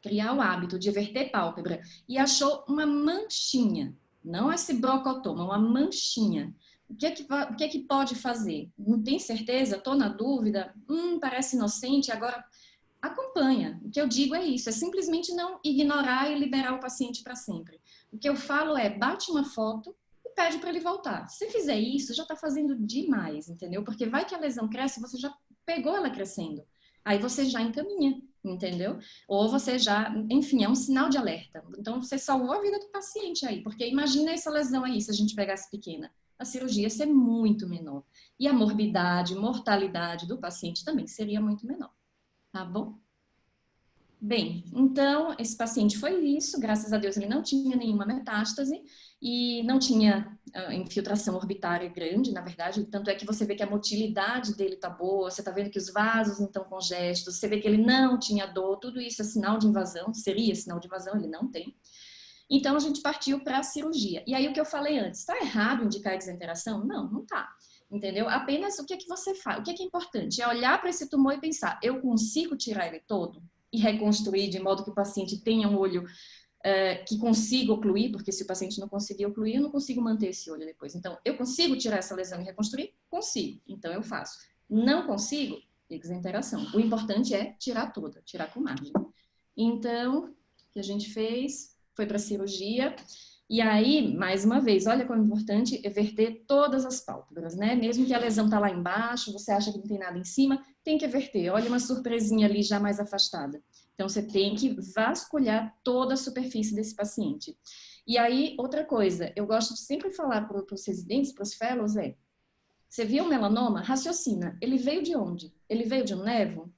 criar o hábito de verter pálpebra e achou uma manchinha, não esse brocotoma, uma manchinha, o que é que pode fazer? Não tem certeza? Estou na dúvida? Parece inocente, agora acompanha. O que eu digo é isso, é simplesmente não ignorar e liberar o paciente para sempre. O que eu falo é, bate uma foto e pede para ele voltar. Se fizer isso, já está fazendo demais, entendeu? Porque vai que a lesão cresce, você já pegou ela crescendo. Aí você já encaminha, entendeu? Ou você já, enfim, é um sinal de alerta. Então, você salvou a vida do paciente aí, porque imagina essa lesão aí, se a gente pegasse pequena. A cirurgia ia ser muito menor. E a morbidade, mortalidade do paciente também seria muito menor. Tá bom? Bem, então, esse paciente foi isso. Graças a Deus, ele não tinha nenhuma metástase e não tinha infiltração orbitária grande, na verdade. Tanto é que você vê que a motilidade dele tá boa, você tá vendo que os vasos não estão congestos, você vê que ele não tinha dor. Tudo isso é sinal de invasão, seria sinal de invasão, ele não tem. Então, a gente partiu para a cirurgia. E aí, o que eu falei antes, está errado indicar desinteração? Não, não está. Entendeu? Apenas o que é que você faz? O que é importante? É olhar para esse tumor e pensar, eu consigo tirar ele todo e reconstruir de modo que o paciente tenha um olho que consiga ocluir, porque se o paciente não conseguir ocluir, eu não consigo manter esse olho depois. Então, eu consigo tirar essa lesão e reconstruir? Consigo. Então, eu faço. Não consigo? Desinteração. O importante é tirar toda, tirar com margem. Então, o que a gente fez... foi para a cirurgia, e aí, mais uma vez, olha como é importante verter todas as pálpebras, né? Mesmo que a lesão está lá embaixo, você acha que não tem nada em cima, tem que verter. Olha uma surpresinha ali já mais afastada. Então, você tem que vasculhar toda a superfície desse paciente. E aí, outra coisa, eu gosto de sempre falar para os residentes, para os fellows, você viu um melanoma? Raciocina. Ele veio de onde? Ele veio de um nevo?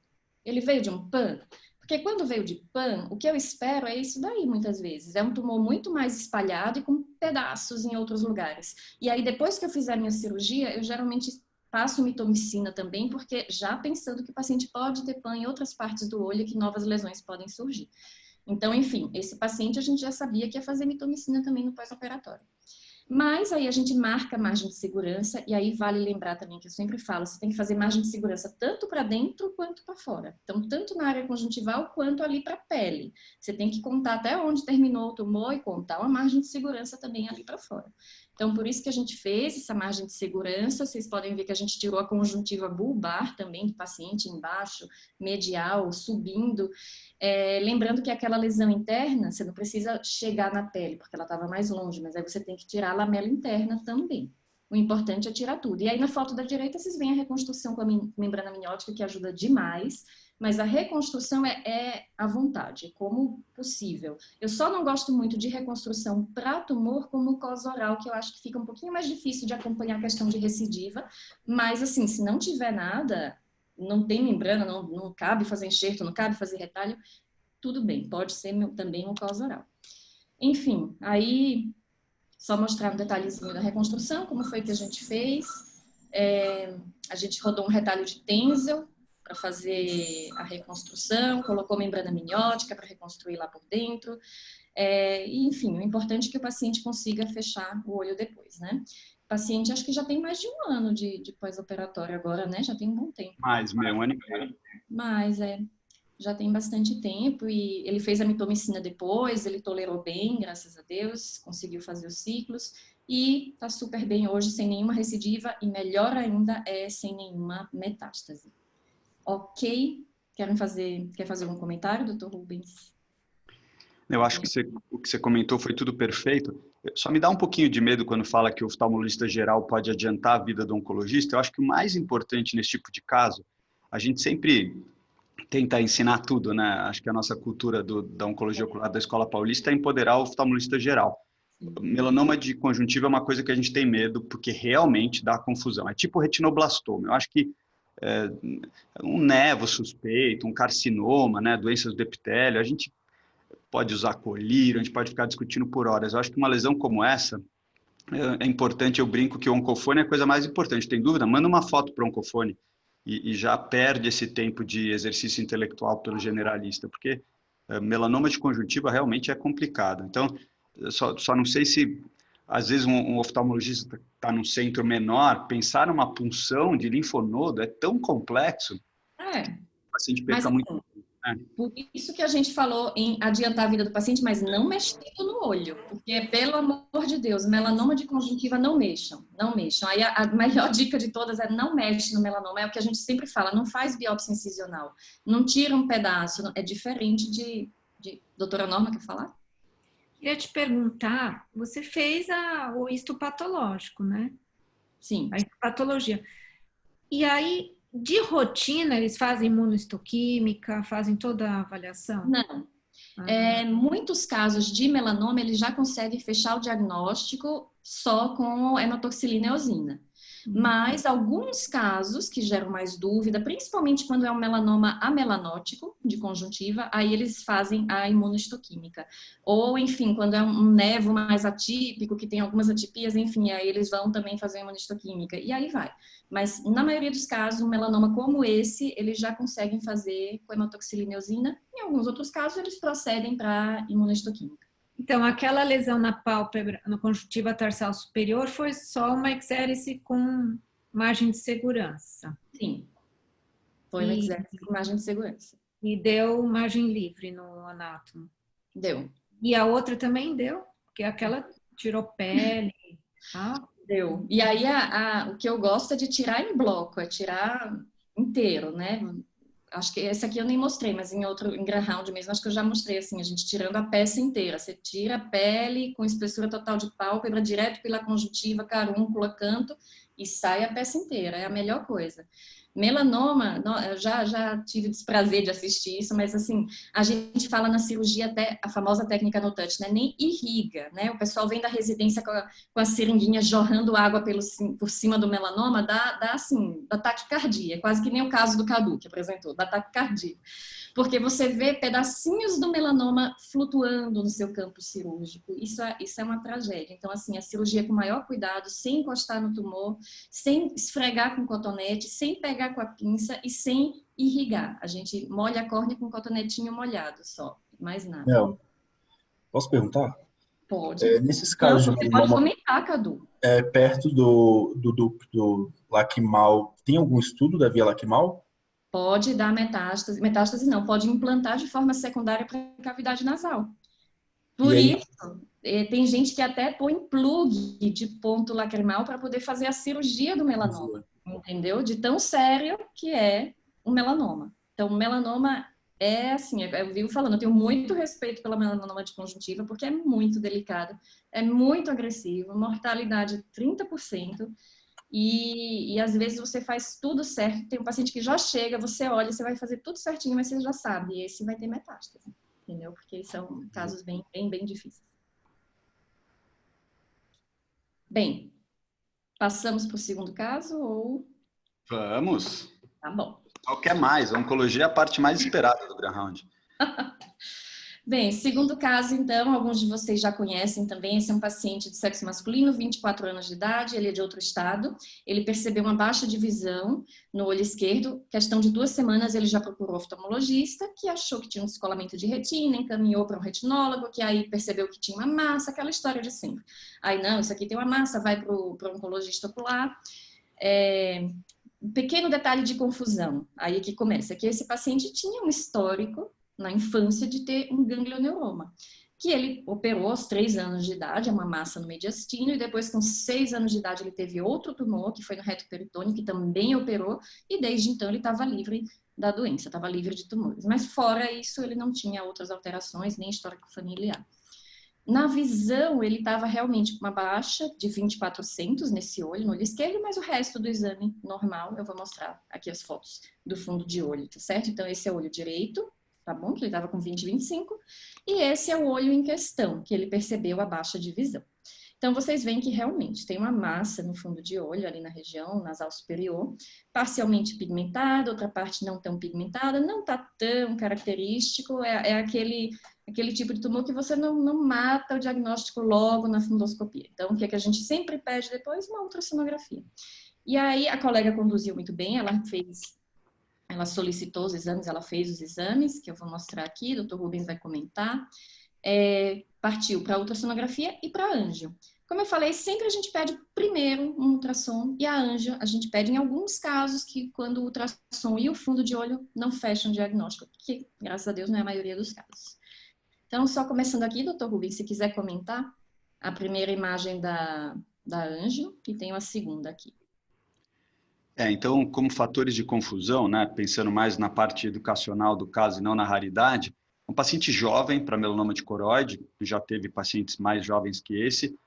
Ele veio de um PAN? Porque quando veio de PAN, o que eu espero é isso daí, muitas vezes. É um tumor muito mais espalhado e com pedaços em outros lugares. E aí, depois que eu fizer a minha cirurgia, eu geralmente passo mitomicina também, porque já pensando que o paciente pode ter PAN em outras partes do olho e que novas lesões podem surgir. Então, enfim, esse paciente a gente já sabia que ia fazer mitomicina também no pós-operatório. Mas aí a gente marca a margem de segurança, e aí vale lembrar também que eu sempre falo, você tem que fazer margem de segurança tanto para dentro quanto para fora. Então, tanto na área conjuntival quanto ali para a pele. Você tem que contar até onde terminou o tumor e contar uma margem de segurança também ali para fora. Então, por isso que a gente fez essa margem de segurança. Vocês podem ver que a gente tirou a conjuntiva bulbar também do paciente embaixo, medial, subindo. Lembrando que aquela lesão interna, você não precisa chegar na pele, porque ela estava mais longe, mas aí você tem que tirar a lamela interna também. O importante é tirar tudo. E aí na foto da direita vocês veem a reconstrução com a membrana amniótica, que ajuda demais, mas a reconstrução é à vontade, é como possível. Eu só não gosto muito de reconstrução para tumor com mucosa oral, que eu acho que fica um pouquinho mais difícil de acompanhar a questão de recidiva, mas assim, se não tiver nada, não tem membrana, não cabe fazer enxerto, não cabe fazer retalho, tudo bem, pode ser também mucosa oral. Enfim, aí só mostrar um detalhezinho da reconstrução, como foi que a gente fez. A gente rodou um retalho de Tenzel para fazer a reconstrução, colocou membrana amniótica para reconstruir lá por dentro. E, enfim, o importante é que o paciente consiga fechar o olho depois, né? O paciente, acho que já tem mais de 1 ano de pós-operatório agora, né? Já tem um bom tempo. Mais, 1 ano e meio. Mas, já tem bastante tempo e ele fez a mitomicina depois, ele tolerou bem, graças a Deus, conseguiu fazer os ciclos e tá super bem hoje, sem nenhuma recidiva e melhor ainda sem nenhuma metástase. Ok? Quer fazer algum comentário, doutor Rubens? Eu acho que o que você comentou foi tudo perfeito. Só me dá um pouquinho de medo quando fala que o oftalmologista geral pode adiantar a vida do oncologista. Eu acho que o mais importante nesse tipo de caso, a gente sempre tenta ensinar tudo, né? Acho que a nossa cultura da oncologia ocular da Escola Paulista é empoderar o oftalmologista geral. Melanoma de conjuntiva é uma coisa que a gente tem medo, porque realmente dá confusão. É tipo retinoblastoma. Eu acho que um nevo suspeito, um carcinoma, né? Doenças do epitélio, a gente pode usar colírio, a gente pode ficar discutindo por horas. Eu acho que uma lesão como essa é importante. Eu brinco que o oncofone é a coisa mais importante. Tem dúvida? Manda uma foto para o oncofone. E já perde esse tempo de exercício intelectual pelo generalista, porque melanoma de conjuntiva realmente é complicado. Então, só não sei se, às vezes, um oftalmologista está num centro menor, pensar numa punção de linfonodo é tão complexo, o paciente perca muito tempo. Por isso que a gente falou em adiantar a vida do paciente, mas não mexendo no olho, porque, pelo amor de Deus, melanoma de conjuntiva não mexam, não mexam. Aí a melhor dica de todas é não mexe no melanoma, é o que a gente sempre fala, não faz biópsia incisional, não tira um pedaço, é diferente de doutora Norma, quer falar? Queria te perguntar, você fez o histopatológico, né? Sim. A histopatologia. E aí, de rotina, eles fazem imunohistoquímica, fazem toda a avaliação? Não. Muitos casos de melanoma, eles já conseguem fechar o diagnóstico só com hematoxilina e eosina. Mas alguns casos que geram mais dúvida, principalmente quando é um melanoma amelanótico de conjuntiva, aí eles fazem a imunohistoquímica. Ou, enfim, quando é um nevo mais atípico, que tem algumas atipias, enfim, aí eles vão também fazer a imunohistoquímica. E aí vai. Mas, na maioria dos casos, um melanoma como esse, eles já conseguem fazer com hematoxilina e eosina. Em alguns outros casos, eles procedem para imunohistoquímica. Então, aquela lesão na pálpebra, na conjuntiva tarsal superior, foi só uma exérese com margem de segurança? Sim. Foi uma exérese com margem de segurança. E deu margem livre no anátomo? Deu. E a outra também deu? Porque aquela tirou pele, tá? Deu. E aí, o que eu gosto é de tirar em bloco, é tirar inteiro, né? Acho que esse aqui eu nem mostrei, mas em Graham mesmo, acho que eu já mostrei, assim, a gente tirando a peça inteira. Você tira a pele com espessura total de pálpebra, direto pela conjuntiva, carúncula, canto, e sai a peça inteira. É a melhor coisa. Melanoma, já tive o desprazer de assistir isso, mas assim, a gente fala na cirurgia até a famosa técnica no touch, né? Nem irriga, né? O pessoal vem da residência com a seringuinha jorrando água por cima do melanoma, dá assim, dá taquicardia, quase que nem o caso do Cadu que apresentou, dá taquicardia. Porque você vê pedacinhos do melanoma flutuando no seu campo cirúrgico. Isso é uma tragédia. Então, assim, a cirurgia com o maior cuidado, sem encostar no tumor, sem esfregar com cotonete, sem pegar com a pinça e sem irrigar. A gente molha a córnea com cotonetinho molhado só. mais nada. Mel, posso perguntar? Pode. Nesses Não, casos de você pode melanoma comentar, Cadu. perto do lacrimal, tem algum estudo da via lacrimal? Pode dar metástase, metástase não, pode implantar de forma secundária para cavidade nasal. E Por aí, isso, tem gente que até põe plug de ponto lacrimal para poder fazer a cirurgia do melanoma, entendeu? De tão sério que é o melanoma. Então, o melanoma é assim, eu vivo falando, eu tenho muito respeito pela melanoma de conjuntiva, porque é muito delicado, é muito agressivo, mortalidade 30%. E às vezes você faz tudo certo, tem um paciente que já chega, você olha, você vai fazer tudo certinho, mas você já sabe, esse vai ter metástase, entendeu? Porque são casos bem difíceis. Bem, passamos para o segundo caso ou... Vamos. Tá bom. Qual quer mais? A oncologia é a parte mais esperada do Grand Round. Bem, segundo caso, então, alguns de vocês já conhecem também, esse é um paciente de sexo masculino, 24 anos de idade, ele é de outro estado, ele percebeu uma baixa de visão no olho esquerdo, questão de 2 semanas ele já procurou oftalmologista, que achou que tinha um descolamento de retina, encaminhou para um retinólogo, que aí percebeu que tinha uma massa, aquela história de sempre. Aí, não, isso aqui tem uma massa, vai para o oncologista ocular. Um pequeno detalhe de confusão, aí que começa, que esse paciente tinha um histórico na infância de ter um ganglioneuroma, que ele operou aos 3 anos de idade, é uma massa no mediastino, e depois com 6 anos de idade ele teve outro tumor, que foi no reto peritônio, que também operou, e desde então ele estava livre da doença, estava livre de tumores. Mas fora isso, ele não tinha outras alterações, nem histórico familiar. Na visão, ele estava realmente com uma baixa de 20/400 nesse olho, no olho esquerdo, mas o resto do exame normal, eu vou mostrar aqui as fotos do fundo de olho, tá certo? Então, esse é o olho direito, tá bom? Que ele estava com 20/25, e esse é o olho em questão, que ele percebeu a baixa de visão. Então, vocês veem que realmente tem uma massa no fundo de olho, ali na região nasal superior, parcialmente pigmentada, outra parte não tão pigmentada, não tá tão característico, é aquele tipo de tumor que você não mata o diagnóstico logo na fundoscopia. Então, o que é que a gente sempre pede depois? Uma ultrassonografia. E aí, a colega conduziu muito bem, ela solicitou os exames, ela fez os exames, que eu vou mostrar aqui, o Dr. Rubens vai comentar. Partiu para a ultrassonografia e para a angio. Como eu falei, sempre a gente pede primeiro um ultrassom e a angio a gente pede em alguns casos que quando o ultrassom e o fundo de olho não fecham o diagnóstico, que graças a Deus não é a maioria dos casos. Então, só começando aqui, Dr. Rubens, se quiser comentar a primeira imagem da angio e tem a segunda aqui. Então, como fatores de confusão, né, pensando mais na parte educacional do caso e não na raridade, um paciente jovem para melanoma de coroide, já teve pacientes mais jovens que esse,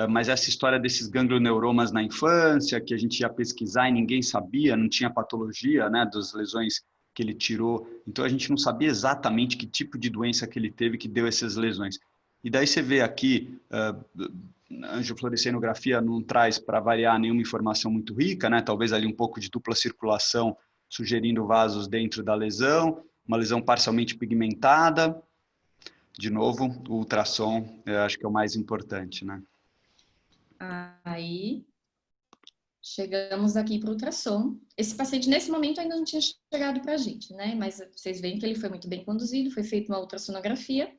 mas essa história desses ganglioneuromas na infância, que a gente ia pesquisar e ninguém sabia, não tinha patologia, né, das lesões que ele tirou, então a gente não sabia exatamente que tipo de doença que ele teve que deu essas lesões. E daí você vê aqui, a angiofluorescenografia não traz, para variar, nenhuma informação muito rica, né? Talvez ali um pouco de dupla circulação, sugerindo vasos dentro da lesão, uma lesão parcialmente pigmentada. De novo, o ultrassom, eu acho que é o mais importante, né? Aí, chegamos aqui para o ultrassom. Esse paciente, nesse momento, ainda não tinha chegado para a gente, né? Mas vocês veem que ele foi muito bem conduzido, foi feita uma ultrassonografia.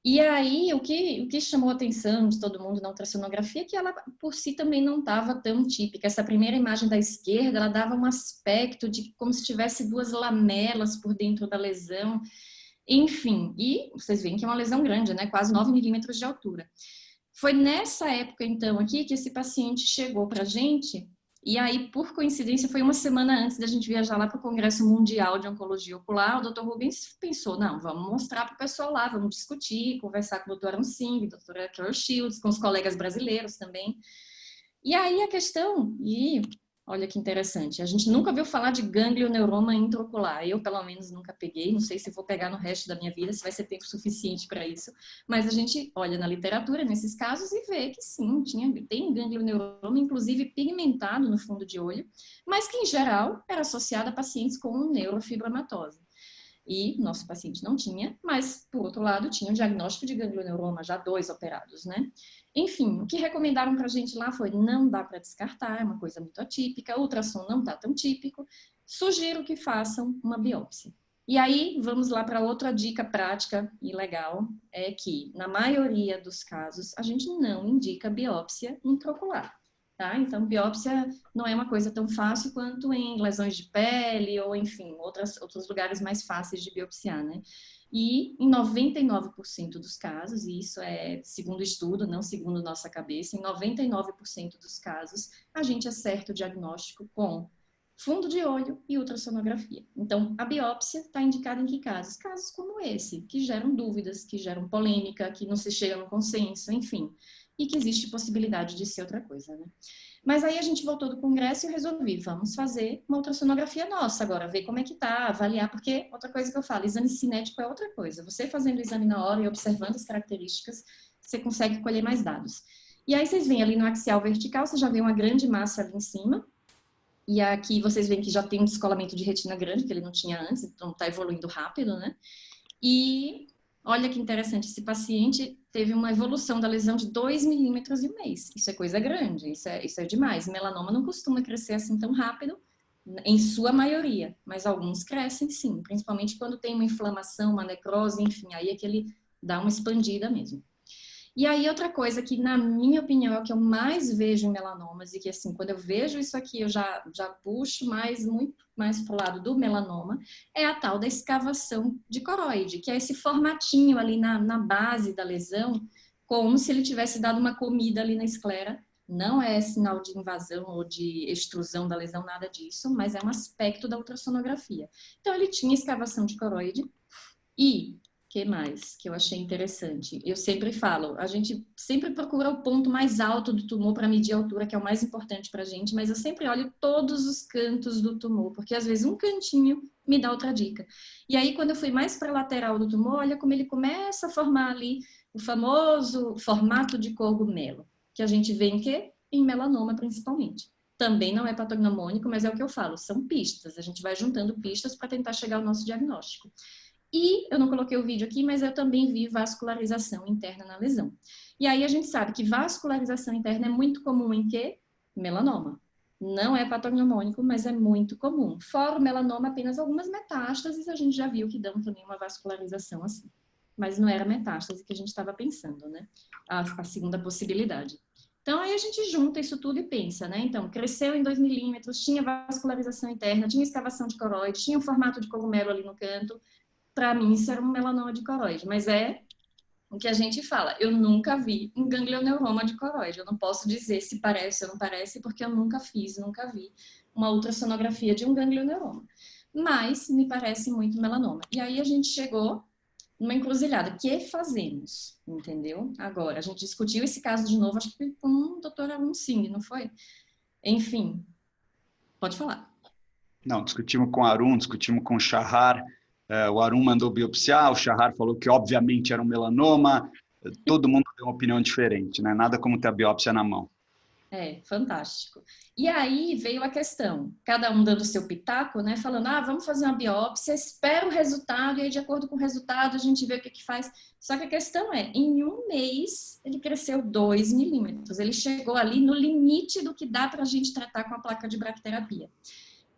E aí, o que chamou a atenção de todo mundo na ultrassonografia é que ela, por si, também não estava tão típica. Essa primeira imagem da esquerda, ela dava um aspecto de como se tivesse 2 lamelas por dentro da lesão. Enfim, e vocês veem que é uma lesão grande, né? Quase 9 milímetros de altura. Foi nessa época, então, aqui, que esse paciente chegou para a gente, e aí, por coincidência, foi uma semana antes da gente viajar lá para o Congresso Mundial de Oncologia Ocular. O Dr. Rubens pensou, não, vamos mostrar para o pessoal lá, vamos discutir, conversar com o Dr. Aaron Singh, Dr. Carol Shields, com os colegas brasileiros também. E aí a questão, olha que interessante, a gente nunca ouviu falar de ganglioneuroma intraocular. Eu, pelo menos, nunca peguei. Não sei se vou pegar no resto da minha vida, se vai ser tempo suficiente para isso. Mas a gente olha na literatura, nesses casos, e vê que sim, tem ganglioneuroma, inclusive pigmentado no fundo de olho, mas que, em geral, era associado a pacientes com neurofibromatose. E nosso paciente não tinha, mas, por outro lado, tinha um diagnóstico de ganglioneuroma, já 2 operados, né? Enfim, o que recomendaram para a gente lá foi, não dá para descartar, é uma coisa muito atípica, o ultrassom não está tão típico, sugiro que façam uma biópsia. E aí, vamos lá para outra dica prática e legal, é que, na maioria dos casos, a gente não indica biópsia intraocular, tá? Então, biópsia não é uma coisa tão fácil quanto em lesões de pele ou, enfim, outros lugares mais fáceis de biopsiar, né? E em 99% dos casos, e isso é segundo estudo, não segundo nossa cabeça, em 99% dos casos, a gente acerta o diagnóstico com fundo de olho e ultrassonografia. Então, a biópsia está indicada em que casos? Casos como esse, que geram dúvidas, que geram polêmica, que não se chega no consenso, enfim, e que existe possibilidade de ser outra coisa, né? Mas aí a gente voltou do congresso e eu resolvi, vamos fazer uma ultrassonografia nossa agora, ver como é que tá, avaliar, porque outra coisa que eu falo, exame cinético é outra coisa. Você fazendo o exame na hora e observando as características, você consegue colher mais dados. E aí vocês veem ali no axial vertical, você já vê uma grande massa ali em cima, e aqui vocês veem que já tem um descolamento de retina grande, que ele não tinha antes, então está evoluindo rápido, né? E olha que interessante, esse paciente teve uma evolução da lesão de 2 milímetros em mês. Isso é coisa grande, isso é demais. Melanoma não costuma crescer assim tão rápido, em sua maioria, mas alguns crescem sim, principalmente quando tem uma inflamação, uma necrose, enfim, aí é que ele dá uma expandida mesmo. E aí, outra coisa que, na minha opinião, é o que eu mais vejo em melanomas, e que, assim, quando eu vejo isso aqui, eu já puxo muito mais pro lado do melanoma, é a tal da escavação de coroide, que é esse formatinho ali na base da lesão, como se ele tivesse dado uma comida ali na esclera. Não é sinal de invasão ou de extrusão da lesão, nada disso, mas é um aspecto da ultrassonografia. Então, ele tinha escavação de coroide e que mais que eu achei interessante? Eu sempre falo, a gente sempre procura o ponto mais alto do tumor para medir a altura, que é o mais importante para a gente, mas eu sempre olho todos os cantos do tumor, porque às vezes um cantinho me dá outra dica. E aí, quando eu fui mais para a lateral do tumor, olha como ele começa a formar ali o famoso formato de cogumelo, que a gente vê em quê? Em melanoma, principalmente. Também não é patognomônico, mas é o que eu falo, são pistas. A gente vai juntando pistas para tentar chegar ao nosso diagnóstico. E eu não coloquei o vídeo aqui, mas eu também vi vascularização interna na lesão. E aí a gente sabe que vascularização interna é muito comum em quê? Melanoma. Não é patognomônico, mas é muito comum. Fora o melanoma, apenas algumas metástases a gente já viu que dão também uma vascularização assim. Mas não era metástase que a gente estava pensando, né? A segunda possibilidade. Então, aí a gente junta isso tudo e pensa, né? Então, cresceu em 2 milímetros, tinha vascularização interna, tinha escavação de coroide, tinha um formato de cogumelo ali no canto. Para mim, isso era um melanoma de coroide, mas é o que a gente fala. Eu nunca vi um ganglioneuroma de coroide. Eu não posso dizer se parece ou não parece, porque eu nunca vi uma ultrassonografia de um ganglioneuroma. Mas me parece muito melanoma. E aí a gente chegou numa encruzilhada. O que fazemos? Entendeu? Agora, a gente discutiu esse caso de novo, acho que com o doutor Arun Singh, não foi? Enfim, pode falar. Não, discutimos com o Arun, discutimos com o Shahar. O Arun mandou biopsiar, o Shahar falou que obviamente era um melanoma. Todo mundo deu uma opinião diferente, né? Nada como ter a biópsia na mão. É, fantástico. E aí veio a questão, cada um dando o seu pitaco, né? Falando, vamos fazer uma biópsia, espera o resultado, e aí de acordo com o resultado a gente vê o que faz. Só que a questão é, em um mês ele cresceu 2 milímetros. Ele chegou ali no limite do que dá para a gente tratar com a placa de bracterapia.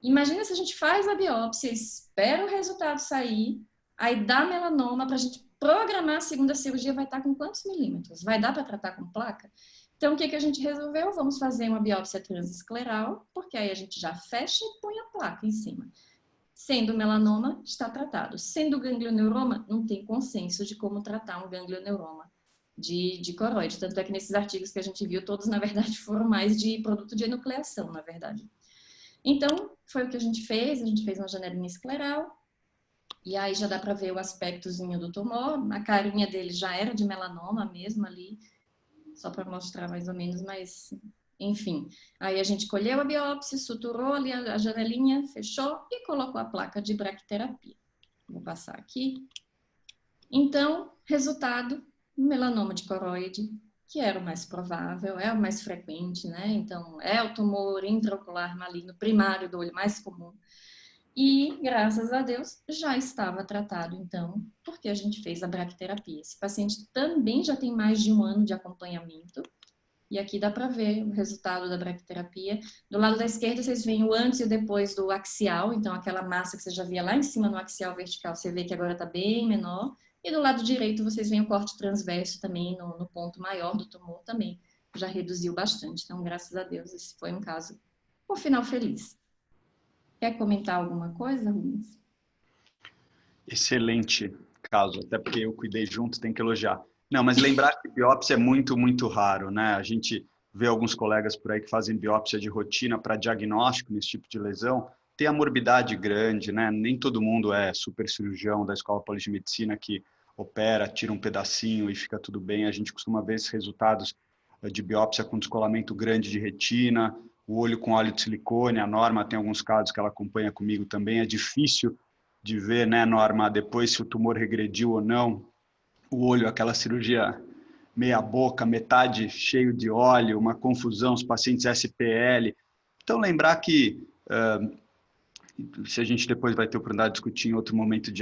Imagina se a gente faz a biópsia, espera o resultado sair, aí dá melanoma para a gente programar a segunda cirurgia, vai estar com quantos milímetros? Vai dar para tratar com placa? Então, o que a gente resolveu? Vamos fazer uma biópsia transescleral, porque aí a gente já fecha e põe a placa em cima. Sendo melanoma, está tratado. Sendo ganglioneuroma, não tem consenso de como tratar um ganglioneuroma de coroide. Tanto é que nesses artigos que a gente viu, todos, na verdade, foram mais de produto de enucleação, na verdade. Então, foi o que a gente fez uma janelinha escleral, e aí já dá para ver o aspectozinho do tumor, a carinha dele já era de melanoma mesmo ali, só para mostrar mais ou menos, mas enfim. Aí a gente colheu a biópsia, suturou ali a janelinha, fechou e colocou a placa de bracterapia. Vou passar aqui. Então, resultado, melanoma de coroide, que era o mais provável, é o mais frequente, né? Então, é o tumor intraocular maligno primário do olho mais comum. E, graças a Deus, já estava tratado, então, porque a gente fez a bracterapia. Esse paciente também já tem mais de 1 ano de acompanhamento. E aqui dá para ver o resultado da braquiterapia. Do lado da esquerda, vocês veem o antes e depois do axial. Então, aquela massa que você já via lá em cima no axial vertical, você vê que agora está bem menor. E do lado direito, vocês veem o corte transverso também, no ponto maior do tumor também. Já reduziu bastante. Então, graças a Deus, esse foi um caso com final feliz. Quer comentar alguma coisa, Rubens? Excelente caso, até porque eu cuidei junto, tem que elogiar. Não, mas lembrar que biópsia é muito, muito raro, né? A gente vê alguns colegas por aí que fazem biópsia de rotina para diagnóstico nesse tipo de lesão, tem a morbidade grande, né? Nem todo mundo é super cirurgião da Escola Paulista de Medicina que opera, tira um pedacinho e fica tudo bem. A gente costuma ver esses resultados de biópsia com descolamento grande de retina, o olho com óleo de silicone. A Norma tem alguns casos que ela acompanha comigo também. É difícil de ver, né, Norma, depois se o tumor regrediu ou não. O olho, aquela cirurgia meia boca, metade cheio de óleo, uma confusão, os pacientes SPL. Então, lembrar que, se a gente depois vai ter a oportunidade de discutir em outro momento de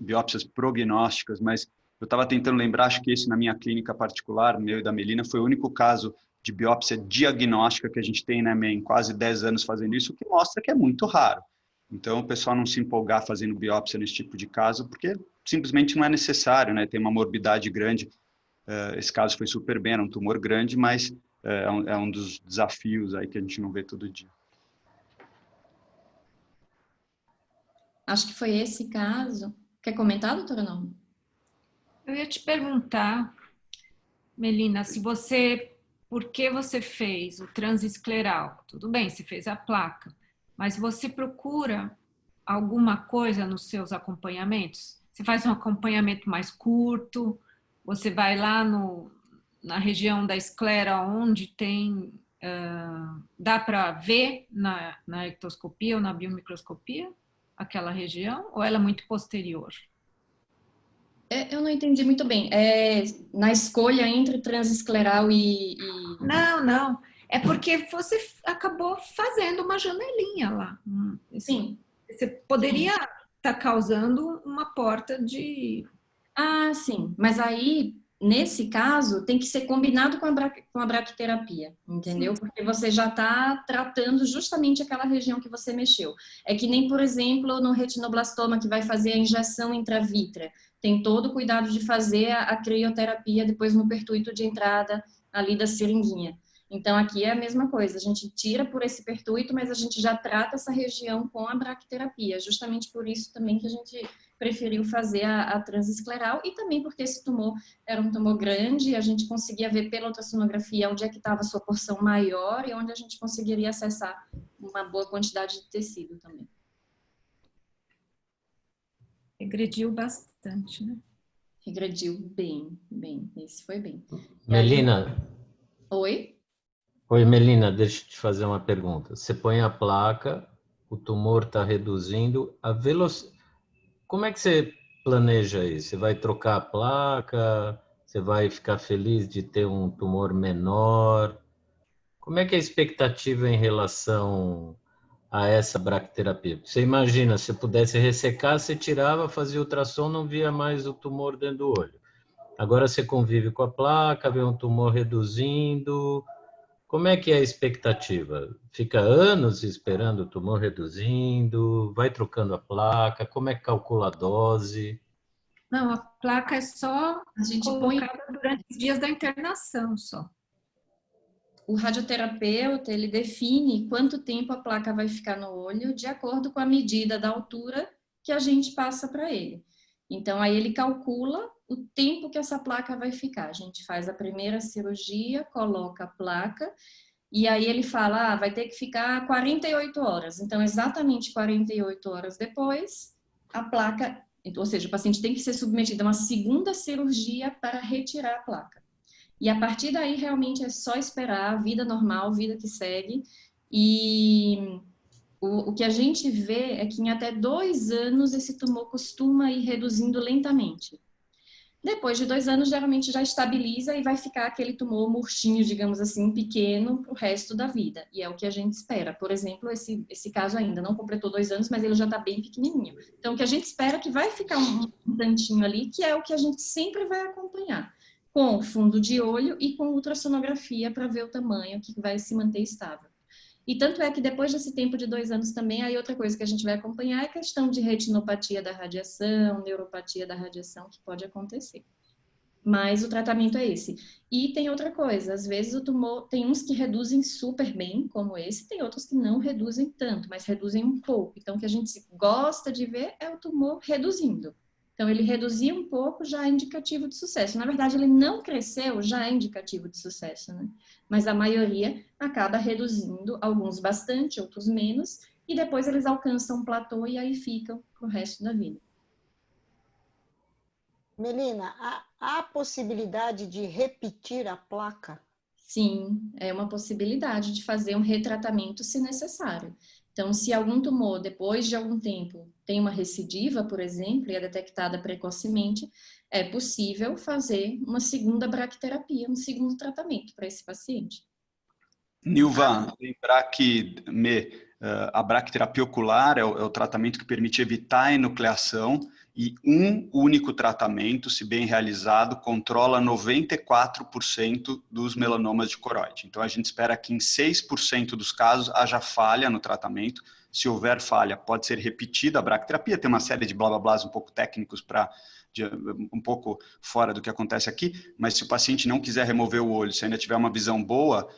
biópsias prognósticas, mas eu estava tentando lembrar, acho que esse na minha clínica particular, meu e da Melina, foi o único caso de biópsia diagnóstica que a gente tem, né, em quase 10 anos fazendo isso, o que mostra que é muito raro. Então, o pessoal não se empolgar fazendo biópsia nesse tipo de caso, porque simplesmente não é necessário, né? Tem uma morbidade grande. Esse caso foi super bem, era um tumor grande, mas é um dos desafios aí que a gente não vê todo dia. Acho que foi esse caso. Quer comentar, doutora Norma? Eu ia te perguntar, Melina, por que você fez o transescleral? Tudo bem, você fez a placa, mas você procura alguma coisa nos seus acompanhamentos? Você faz um acompanhamento mais curto? Você vai lá na região da esclera onde tem... dá para ver na ectoscopia ou na biomicroscopia aquela região? Ou ela é muito posterior? Eu não entendi muito bem. Na escolha entre transescleral e... Não. É porque você acabou fazendo uma janelinha lá. Sim. Você poderia estar causando uma porta de... Ah, sim. Mas aí, nesse caso, tem que ser combinado com a braquiterapia, entendeu? Sim. Porque você já está tratando justamente aquela região que você mexeu. É que nem, por exemplo, no retinoblastoma, que vai fazer a injeção intravítrea. Tem todo o cuidado de fazer a crioterapia depois no pertuito de entrada ali da seringuinha. Então, aqui é a mesma coisa. A gente tira por esse pertuito, mas a gente já trata essa região com a braquiterapia. Justamente por isso também que a gente preferiu fazer a transescleral e também porque esse tumor era um tumor grande e a gente conseguia ver pela ultrassonografia onde é que estava a sua porção maior e onde a gente conseguiria acessar uma boa quantidade de tecido também. Regrediu bastante, né? Regrediu bem. Esse foi bem. Melina. Oi? Oi, Melina, deixa eu te fazer uma pergunta. Você põe a placa, o tumor está reduzindo, a velocidade... Como é que você planeja isso? Você vai trocar a placa? Você vai ficar feliz de ter um tumor menor? Como é que é a expectativa em relação a essa braquiterapia? Você imagina, se pudesse ressecar, você tirava, fazia ultrassom, não via mais o tumor dentro do olho. Agora você convive com a placa, vê um tumor reduzindo... Como é que é a expectativa? Fica anos esperando o tumor reduzindo? Vai trocando a placa? Como é que calcula a dose? Não, a placa é só a gente colocada durante os dias da internação só. O radioterapeuta, ele define quanto tempo a placa vai ficar no olho de acordo com a medida da altura que a gente passa para ele. Então, aí ele calcula o tempo que essa placa vai ficar. A gente faz a primeira cirurgia, coloca a placa, e aí ele fala, vai ter que ficar 48 horas. Então, exatamente 48 horas depois, a placa, ou seja, o paciente tem que ser submetido a uma segunda cirurgia para retirar a placa. E a partir daí, realmente, é só esperar, vida normal, vida que segue, e... O que a gente vê é que em até 2 anos esse tumor costuma ir reduzindo lentamente. Depois de 2 anos, geralmente já estabiliza e vai ficar aquele tumor murchinho, digamos assim, pequeno para o resto da vida. E é o que a gente espera. Por exemplo, esse caso ainda não completou 2 anos, mas ele já está bem pequenininho. Então, o que a gente espera é que vai ficar um tantinho ali, que é o que a gente sempre vai acompanhar. com fundo de olho e com ultrassonografia para ver o tamanho que vai se manter estável. E tanto é que depois desse tempo de 2 anos também, aí outra coisa que a gente vai acompanhar é a questão de retinopatia da radiação, neuropatia da radiação, que pode acontecer. Mas o tratamento é esse. E tem outra coisa, às vezes o tumor, tem uns que reduzem super bem, como esse, tem outros que não reduzem tanto, mas reduzem um pouco. Então, o que a gente gosta de ver é o tumor reduzindo. Então, ele reduzir um pouco já é indicativo de sucesso. Na verdade, ele não cresceu, já é indicativo de sucesso, né? Mas a maioria acaba reduzindo, alguns bastante, outros menos, e depois eles alcançam um platô e aí ficam pro resto da vida. Melina, há possibilidade de repetir a placa? Sim, é uma possibilidade de fazer um retratamento se necessário. Então, se algum tumor, depois de algum tempo, tem uma recidiva, por exemplo, e é detectada precocemente, é possível fazer uma segunda bracterapia, um segundo tratamento para esse paciente. Nilva, lembrar que a bracterapia ocular é o tratamento que permite evitar a enucleação e um único tratamento, se bem realizado, controla 94% dos melanomas de coroide. Então, a gente espera que em 6% dos casos haja falha no tratamento. Se houver falha, pode ser repetida a bracterapia. Tem uma série de blá blá blás um pouco técnicos um pouco fora do que acontece aqui, mas se o paciente não quiser remover o olho, se ainda tiver uma visão boa,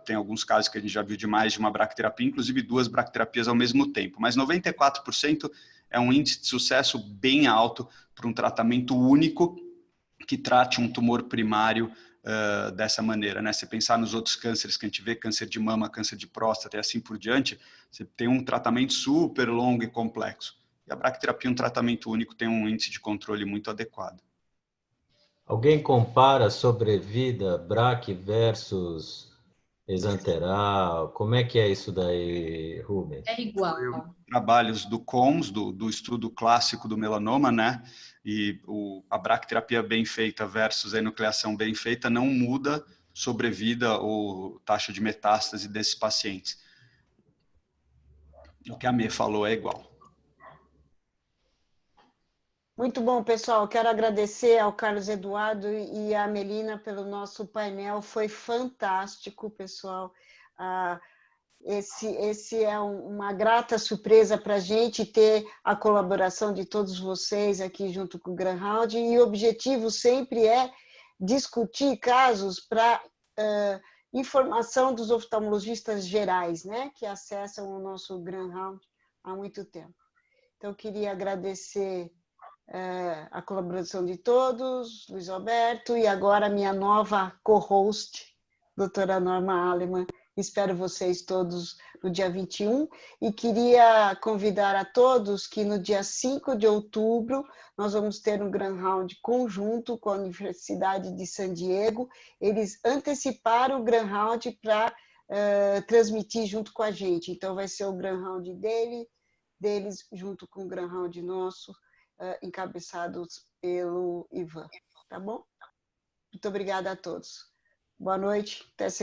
tem alguns casos que a gente já viu de mais de uma bracterapia, inclusive 2 bracterapias ao mesmo tempo, mas 94% é um índice de sucesso bem alto para um tratamento único que trate um tumor primário dessa maneira, né? Se pensar nos outros cânceres que a gente vê, câncer de mama, câncer de próstata e assim por diante, você tem um tratamento super longo e complexo. E a bracterapia, um tratamento único, tem um índice de controle muito adequado. Alguém compara sobrevida BRAC versus exanteral? Como é que é isso daí, Rubens? É igual. Trabalhos do COMS, do estudo clássico do melanoma, né? E a bracterapia bem feita versus a enucleação bem feita não muda sobrevida ou taxa de metástase desses pacientes. O que a Mê falou é igual. Muito bom, pessoal. Quero agradecer ao Carlos Eduardo e à Melina pelo nosso painel. Foi fantástico, pessoal. Esse é uma grata surpresa para a gente ter a colaboração de todos vocês aqui junto com o Graham. E o objetivo sempre é discutir casos para informação dos oftalmologistas gerais, né, que acessam o nosso Graham há muito tempo. Então, eu queria agradecer a colaboração de todos, Luiz Alberto, e agora a minha nova co-host, doutora Norma Alemann. Espero vocês todos no dia 21 e queria convidar a todos que no dia 5 de outubro nós vamos ter um Grand Round conjunto com a Universidade de San Diego. Eles anteciparam o Grand Round para transmitir junto com a gente. Então vai ser o Grand Round deles junto com o Grand Round nosso, encabeçados pelo Ivan, tá bom? Muito obrigada a todos. Boa noite, até